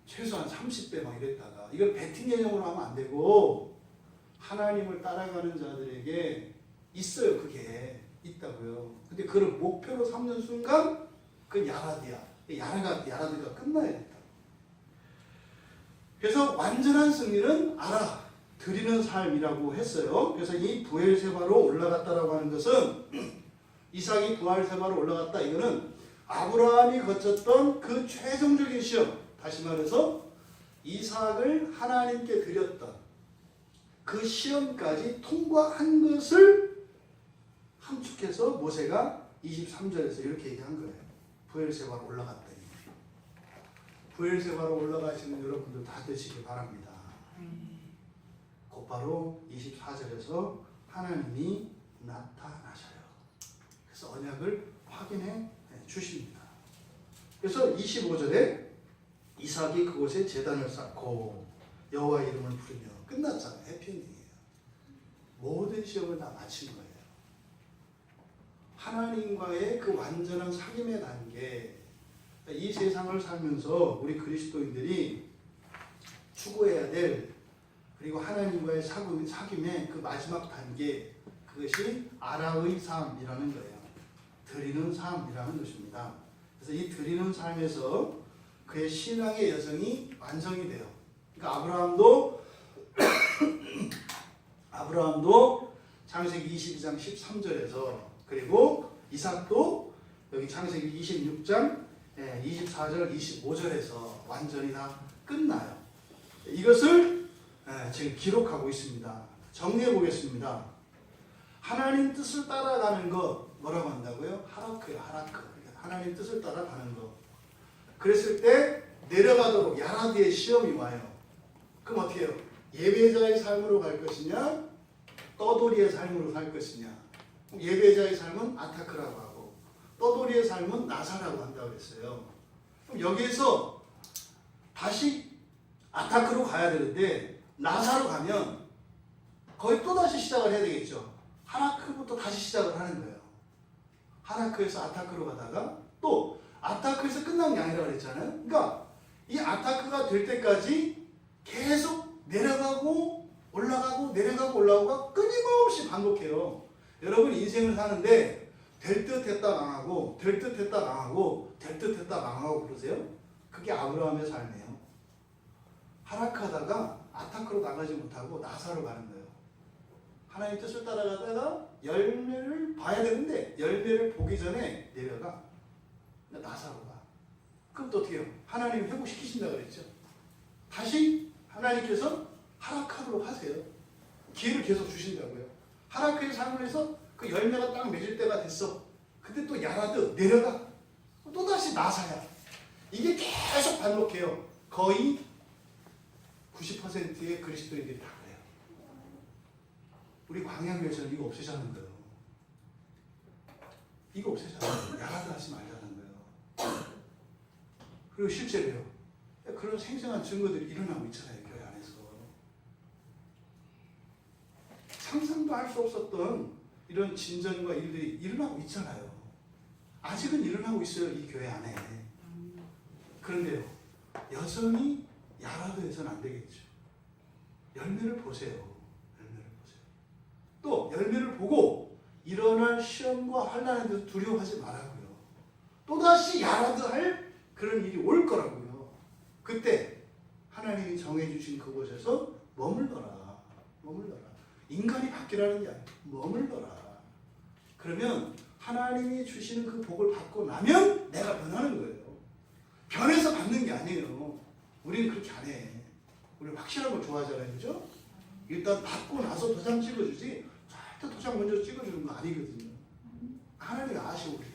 최소한 30배 막 이랬다가, 이걸 배팅 개념으로 하면 안 되고, 하나님을 따라가는 자들에게 있어요. 그게 있다고요. 근데 그걸 목표로 삼는 순간, 그건 야라드야. 야라드가 끝나야 된다. 그래서 완전한 승리는 드리는 삶이라고 했어요. 그래서 이 부엘세바로 올라갔다라고 하는 것은 이삭이 부엘세바로 올라갔다. 이거는 아브라함이 거쳤던 그 최종적인 시험, 다시 말해서 이삭을 하나님께 드렸던 그 시험까지 통과한 것을 함축해서 모세가 23절에서 이렇게 얘기한 거예요. 부엘세바로 올라갔더니. 부엘세바로 올라가시는 여러분들 다 되시길 바랍니다. 곧바로 24절에서 하나님이 나타나셔요. 그래서 언약을 확인해 주십니다. 그래서 25절에 이삭이 그곳에 제단을 쌓고 여호와 이름을 부르며 끝났잖아요. 해피엔딩이에요. 모든 시험을 다 마친 거예요. 하나님과의 그 완전한 사귐의 단계, 이 세상을 살면서 우리 그리스도인들이 추구해야 될 그리고 하나님과의 사귐의 그 마지막 단계, 그것이 아라의 삶이라는 거예요. 드리는 삶이라는 것입니다. 그래서 이 드리는 삶에서 그의 신앙의 여정이 완성이 돼요. 그러니까 아브라함도 창세기 22장 13절에서 그리고 이삭도 여기 창세기 26장 24절 25절에서 완전히 다 끝나요. 이것을 지금 기록하고 있습니다. 정리해 보겠습니다. 하나님 뜻을 따라가는 것 뭐라고 한다고요? 하라크요. 하라크. 하나님 뜻을 따라가는 것. 그랬을 때 내려가도록 야라드의 시험이 와요. 그럼 어떻게 해요? 예배자의 삶으로 갈 것이냐? 떠돌이의 삶으로 살 것이냐? 예배자의 삶은 아타크라고 하고 떠돌이의 삶은 나사라고 한다고 했어요. 그럼 여기에서 다시 아타크로 가야 되는데 나사로 가면 거의 또다시 시작을 해야 되겠죠. 하라크부터 다시 시작을 하는 거예요. 하라크에서 아타크로 가다가 또 아타크에서 끝난 게 아니라 그랬잖아요. 그러니까 이 아타크가 될 때까지 계속 내려가고 올라가고 내려가고 올라가고 끊임없이 반복해요. 여러분 인생을 사는데 될 듯 했다 망하고 될 듯 했다 망하고 될 듯 했다 망하고 그러세요? 그게 아브라함의 삶이에요. 하락하다가 아타크로 나가지 못하고 나사로 가는 거예요. 하나님 뜻을 따라가다가 열매를 봐야 되는데 열매를 보기 전에 내려가 나사로 가. 그럼 또 어떻게 해요? 하나님 회복시키신다 그랬죠. 다시 하나님께서 하락하도록 하세요. 기회를 계속 주신다고요. 하락의 삶을 해서 그 열매가 딱 맺을 때가 됐어. 근데 또 야라드 내려가. 또다시 나사야. 이게 계속 반복해요. 거의 90%의 그리스도인들이 다 그래요. 우리 광야교회에서는 이거 없애자는 거예요. 이거 없애자는 거예요. 야라드 하지 말자는 거예요. 그리고 실제로요. 그런 생생한 증거들이 일어나고 있잖아요. 교회 안에서. 상상도 할 수 없었던 이런 진전과 일들이 일어나고 있잖아요. 아직은 일어나고 있어요. 이 교회 안에. 그런데요. 여전히 야라도해서는 안 되겠죠. 열매를 보세요. 열매를 보세요. 또 열매를 보고 일어날 시험과 환난에 대해서 두려워하지 말라고요. 또다시 야라도할 그런 일이 올 거라고요. 그때 하나님이 정해주신 그곳에서 머물러라. 머물러라. 인간이 바뀌라는 게 아니라 머물러라. 그러면 하나님이 주시는 그 복을 받고 나면 내가 변하는 거예요. 변해서 받는 게 아니에요. 우리는 그렇게 안 해. 우리 확실한 걸 좋아하잖아요. 그죠? 일단 받고 나서 도장 찍어주지 절대 도장 먼저 찍어주는 거 아니거든요. 하나님이 아시고 그래요.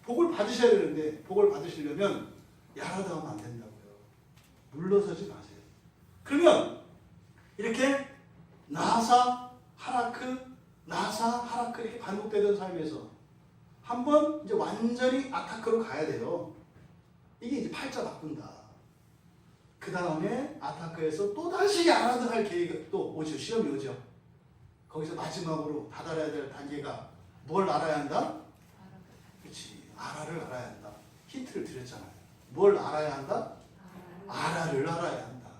복을 받으셔야 되는데 복을 받으시려면 야라도 하면 안 된다고요. 물러서지 마세요. 그러면 이렇게 나사, 하라크 이렇게 반복되던 삶에서 한번 이제 완전히 아타크로 가야 돼요. 이게 이제 팔자 바꾼다. 그 다음에 아타크에서 또다시 야라도 할 계획이 또 오죠. 시험이 오죠. 거기서 마지막으로 다다라야 될 단계가 뭘 알아야 한다? 그렇지. 아라를 알아야 한다. 힌트를 드렸잖아요. 뭘 알아야 한다? 아라를 알아야 한다.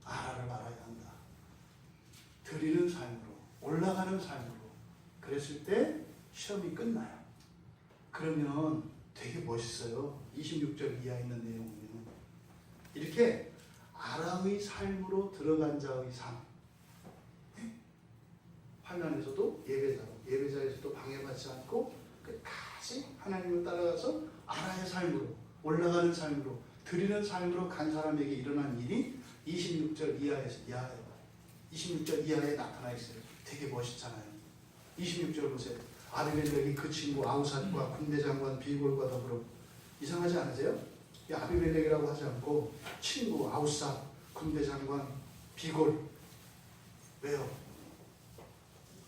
아라를 알아야 한다. 드리는 삶으로, 올라가는 삶으로. 그랬을 때 시험이 끝나요. 그러면 되게 멋있어요. 26절 이하에 있는 내용은 이렇게 아라의 삶으로 들어간 자의 삶. 환난에서도 예배자로, 예배자에서도 방해받지 않고 끝까지 하나님을 따라가서 아라의 삶으로, 올라가는 삶으로, 드리는 삶으로 간 사람에게 일어난 일이 26절 이하에 나타나 있어요. 되게 멋있잖아요. 26절 보세요. 아비멜렉이 그 친구 아우삿과 군대장관 비골과 더불어. 이상하지 않으세요? 이 아비멜렉이라고 하지 않고 친구 아우삿, 군대장관 비골. 왜요?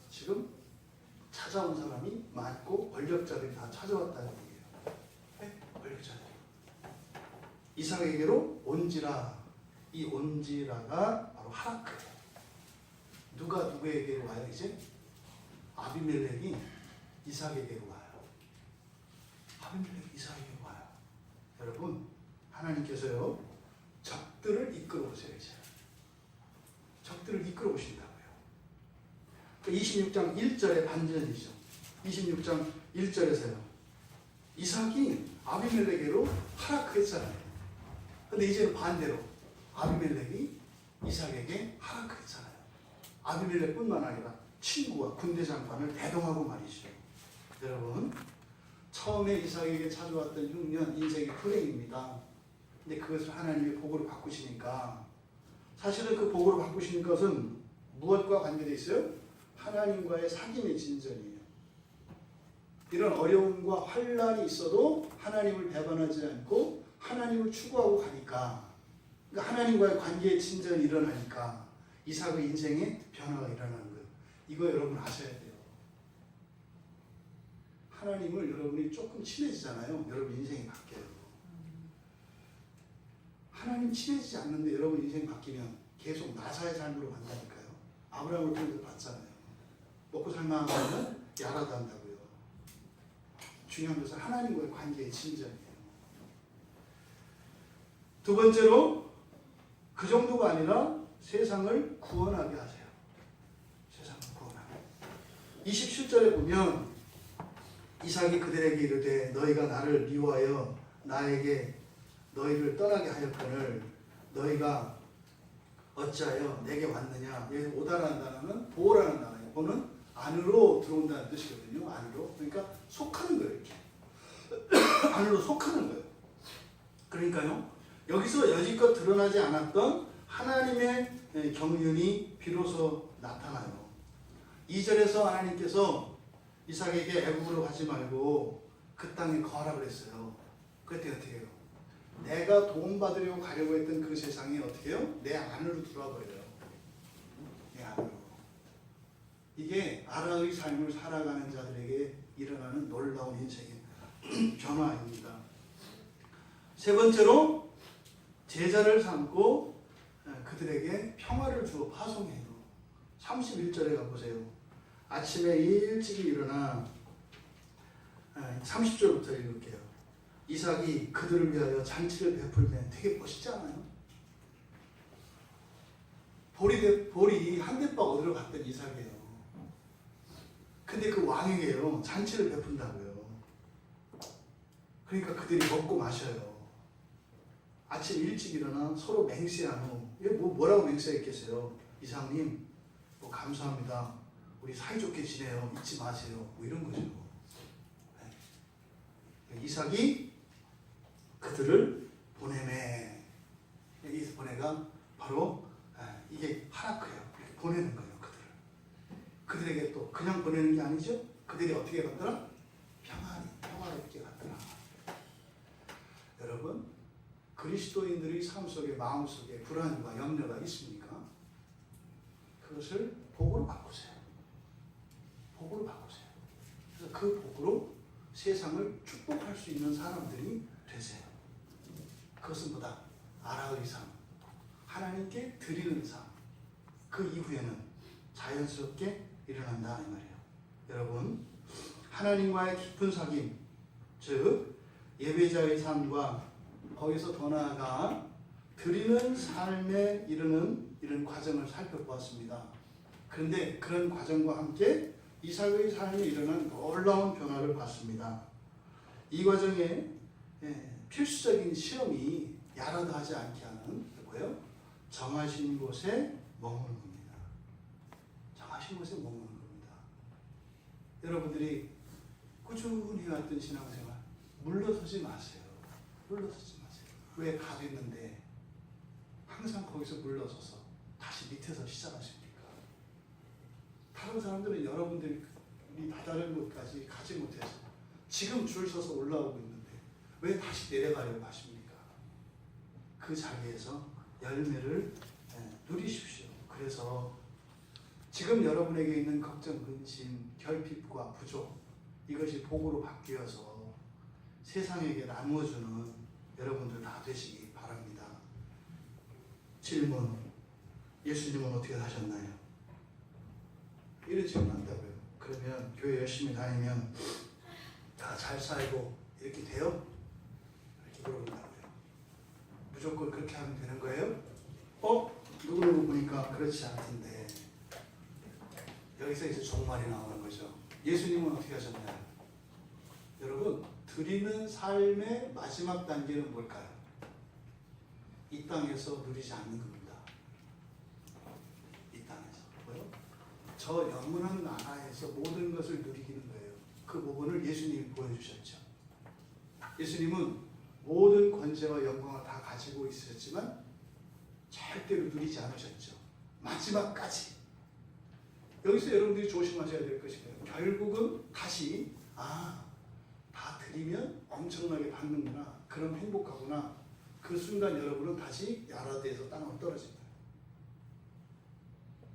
지금 찾아온 사람이 많고 권력자들이 다 찾아왔다는 얘기예요. 네? 권력자들. 이삭에게로 온지라. 이 온지라가 바로 하라크예요. 누가 누구에게로 와요 이제? 아비멜렉이 이삭에게로 와요. 아비멜렉이 이삭에게로 와요. 여러분, 하나님께서요 적들을 이끌어 오세요. 이제 적들을 이끌어 오신다고요. 26장 1절의 반전이죠. 26장 1절에서요 이삭이 아비멜렉에게로 하락했잖아요. 근데 이제는 반대로 아비멜렉이 이삭에게 하락했잖아요. 아비멜렉뿐만 아니라 친구와 군대 장관을 대동하고 말이죠. 여러분, 처음에 이삭에게 찾아왔던 흉년 인생의 불행입니다. 근데 그것을 하나님이 복으로 바꾸시니까, 사실은 그 복으로 바꾸시는 것은 무엇과 관계되어 있어요? 하나님과의 사귐의 진전이에요. 이런 어려움과 환난이 있어도 하나님을 배반하지 않고 하나님을 추구하고 가니까, 그러니까 하나님과의 관계의 진전이 일어나니까 이삭의 인생에 변화가 일어나는 거예요. 이거 여러분 아셔야 돼요. 하나님을 여러분이 조금 친해지잖아요. 여러분 인생이 바뀌어요. 하나님 친해지지 않는데 여러분 인생이 바뀌면 계속 나사의 삶으로 간다니까요. 아브라함을 통해서 봤잖아요. 먹고 살만하면 야라도 한다고요. 중요한 것은 하나님과의 관계의 진전이에요. 두 번째로 그 정도가 아니라 세상을 구원하게 하세요. 세상을 구원하게. 27절에 보면 이삭이 그들에게 이르되 너희가 나를 미워하여 나에게 너희를 떠나게 하였거늘 너희가 어찌하여 내게 왔느냐. 여기서 오다라는 단어는 보호라는 단어예요. 보는 안으로 들어온다는 뜻이거든요. 안으로. 그러니까 속하는 거예요. 이렇게. 안으로 속하는 거예요. 그러니까요. 여기서 여지껏 드러나지 않았던 하나님의 경륜이 비로소 나타나요. 2절에서 하나님께서 이삭에게 애굽으로 가지 말고 그 땅에 거하라 그랬어요. 그때 어떻게 해요? 내가 도움받으려고 가려고 했던 그 세상이 어떻게 해요? 내 안으로 들어와 버려요. 내 안으로. 이게 아라의 삶을 살아가는 자들에게 일어나는 놀라운 인생의 변화입니다. 세 번째로 제자를 삼고 그들에게 평화를 주어 파송해요. 31절에 가보세요. 아침에 일찍 일어나 30절부터 읽을게요. 이삭이 그들을 위하여 잔치를 베풀면 되게 멋있지 않아요? 볼이 한 대박 얻으러 갔던 이삭이에요. 근데 그 왕에게요 잔치를 베푼다고요. 그러니까 그들이 먹고 마셔요. 아침 일찍 일어나 서로 맹세한 후, 뭐라고 맹세했겠어요? 이삭님, 감사합니다. 우리 사이좋게 지내요. 잊지 마세요. 이런 거죠. 네. 이삭이 그들을 보내매. 여기서 보내가 바로 이게 하라크예요. 보내는 거예요. 그들에게 또 그냥 보내는 게 아니죠. 그들이 어떻게 갔더라? 평화롭게 갔더라. 여러분, 그리스도인들의 삶 속에 마음속에 불안과 염려가 있습니까? 그것을 복으로 바꾸세요. 복으로 바꾸세요. 그래서 그 복으로 세상을 축복할 수 있는 사람들이 되세요. 그것은 뭐다? 아라의 삶, 하나님께 드리는 삶. 그 이후에는 자연스럽게 일어난다 이 말이에요. 여러분, 하나님과의 깊은 사귐, 즉 예배자의 삶과 거기서 더 나아가 드리는 삶에 이르는 이런 과정을 살펴보았습니다. 그런데 그런 과정과 함께 이삭의 삶에 일어난 놀라운 변화를 봤습니다. 이 과정에 필수적인 시험이 야라다 하지 않게 하는 뭐예요? 정하신 곳에 머무는 겁니다. 정하신 곳에 머무는 겁니다. 여러분들이 꾸준히 해왔던 신앙생활 물러서지 마세요. 물러서지 마세요. 왜 가겠는데 항상 거기서 물러서서 다시 밑에서 시작하십니까? 다른 사람들은 여러분들이 다다른 곳까지 가지 못해서 지금 줄 서서 올라오고 있는데 왜 다시 내려가려고 하십니까? 그 자리에서 열매를 누리십시오. 그래서 지금 여러분에게 있는 걱정, 근심, 결핍과 부족, 이것이 복으로 바뀌어서 세상에게 나누어주는 여러분들 다 되시기 바랍니다. 질문, 예수님은 어떻게 사셨나요? 이런 질문 한다고요. 그러면 교회 열심히 다니면 다 잘 살고 이렇게 돼요? 이렇게 물어본다고요. 무조건 그렇게 하면 되는 거예요? 누구누구 보니까 그렇지 않던데. 여기서 이제 종말이 나오는 거죠. 예수님은 어떻게 하셨나요? 여러분, 드리는 삶의 마지막 단계는 뭘까요? 이 땅에서 누리지 않는 겁니다. 이 땅에서. 뭐요? 저 영원한 나라에서 모든 것을 누리기는 거예요. 그 부분을 예수님이 보여주셨죠. 예수님은 모든 권세와 영광을 다 가지고 있으셨지만 절대로 누리지 않으셨죠. 마지막까지. 여기서 여러분들이 조심하셔야 될 것이 결국은 다시 다 드리면 엄청나게 받는구나. 그럼 행복하구나. 그 순간 여러분은 다시 야라드에서 땅으로 떨어집니다.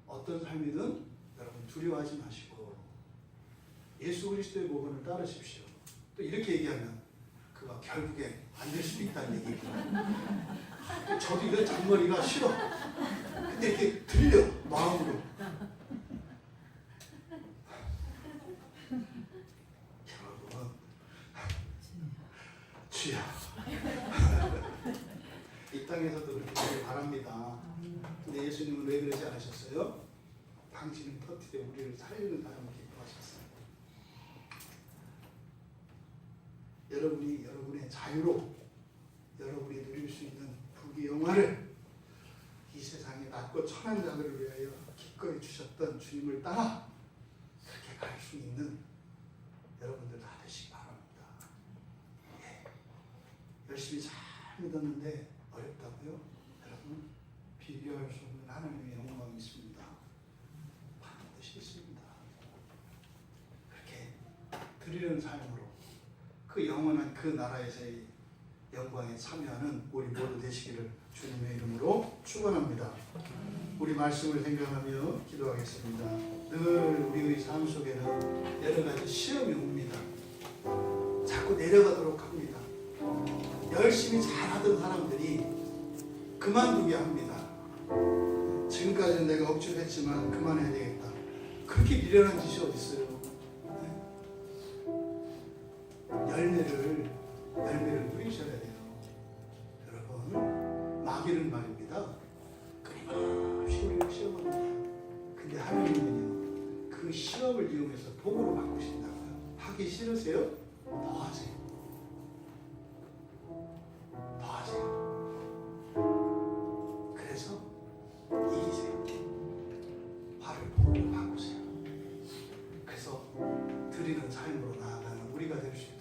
어떤 삶이든 여러분 두려워하지 마시고 예수 그리스도의 복음을 따르십시오. 또 이렇게 얘기하면 그가 결국에 안 될 수도 있다는 얘기입니다. 저도 이런 잔머리가 싫어. 근데 이렇게 들려 마음으로. 여러분, 주야. 이 땅에서도 그렇게 되길 바랍니다. 근데 예수님은 왜 그러지 않으셨어요? 당신은 터뜨려 우리를 살리는 사람을 기뻐하셨어요. 여러분이 여러분의 자유로 여러분이 누릴 수 있는 부귀 영화를 이 세상에 낮고 천한 자들을 위하여 기꺼이 주셨던 주님을 따라 그렇게 갈 수 있는 여러분들 다 되시기 바랍니다. 열심히 잘 믿었는데 어렵다고요? 여러분, 비교할 수 없는 하나님의 영광이 있습니다. 반드시 있습니다. 그렇게 드리는 삶으로 그 영원한 그 나라에서의 영광에 참여하는 우리 모두 되시기를 주님의 이름으로 축원합니다. 우리 말씀을 생각하며 기도하겠습니다. 늘 우리의 삶 속에는 여러 가지 시험이 옵니다. 자꾸 내려가도록 합니다. 열심히 잘하던 사람들이 그만두게 합니다. 지금까지는 내가 억지로 했지만 그만해야 되겠다. 그렇게 미련한 짓이 어디 있어요? 열매를 누리셔야 돼요. 여러분, 마귀는 말입니다. 끊임없이 우리를 시험합니다. 근데 하나님은요, 그 시험을 이용해서 복으로 바꾸신다고요. 하기 싫으세요? 더 하세요. 더 하세요. 그래서 이기세요. 화를 복으로 바꾸세요. 그래서 드리는 삶으로 나아가는 우리가 될 수 있어요.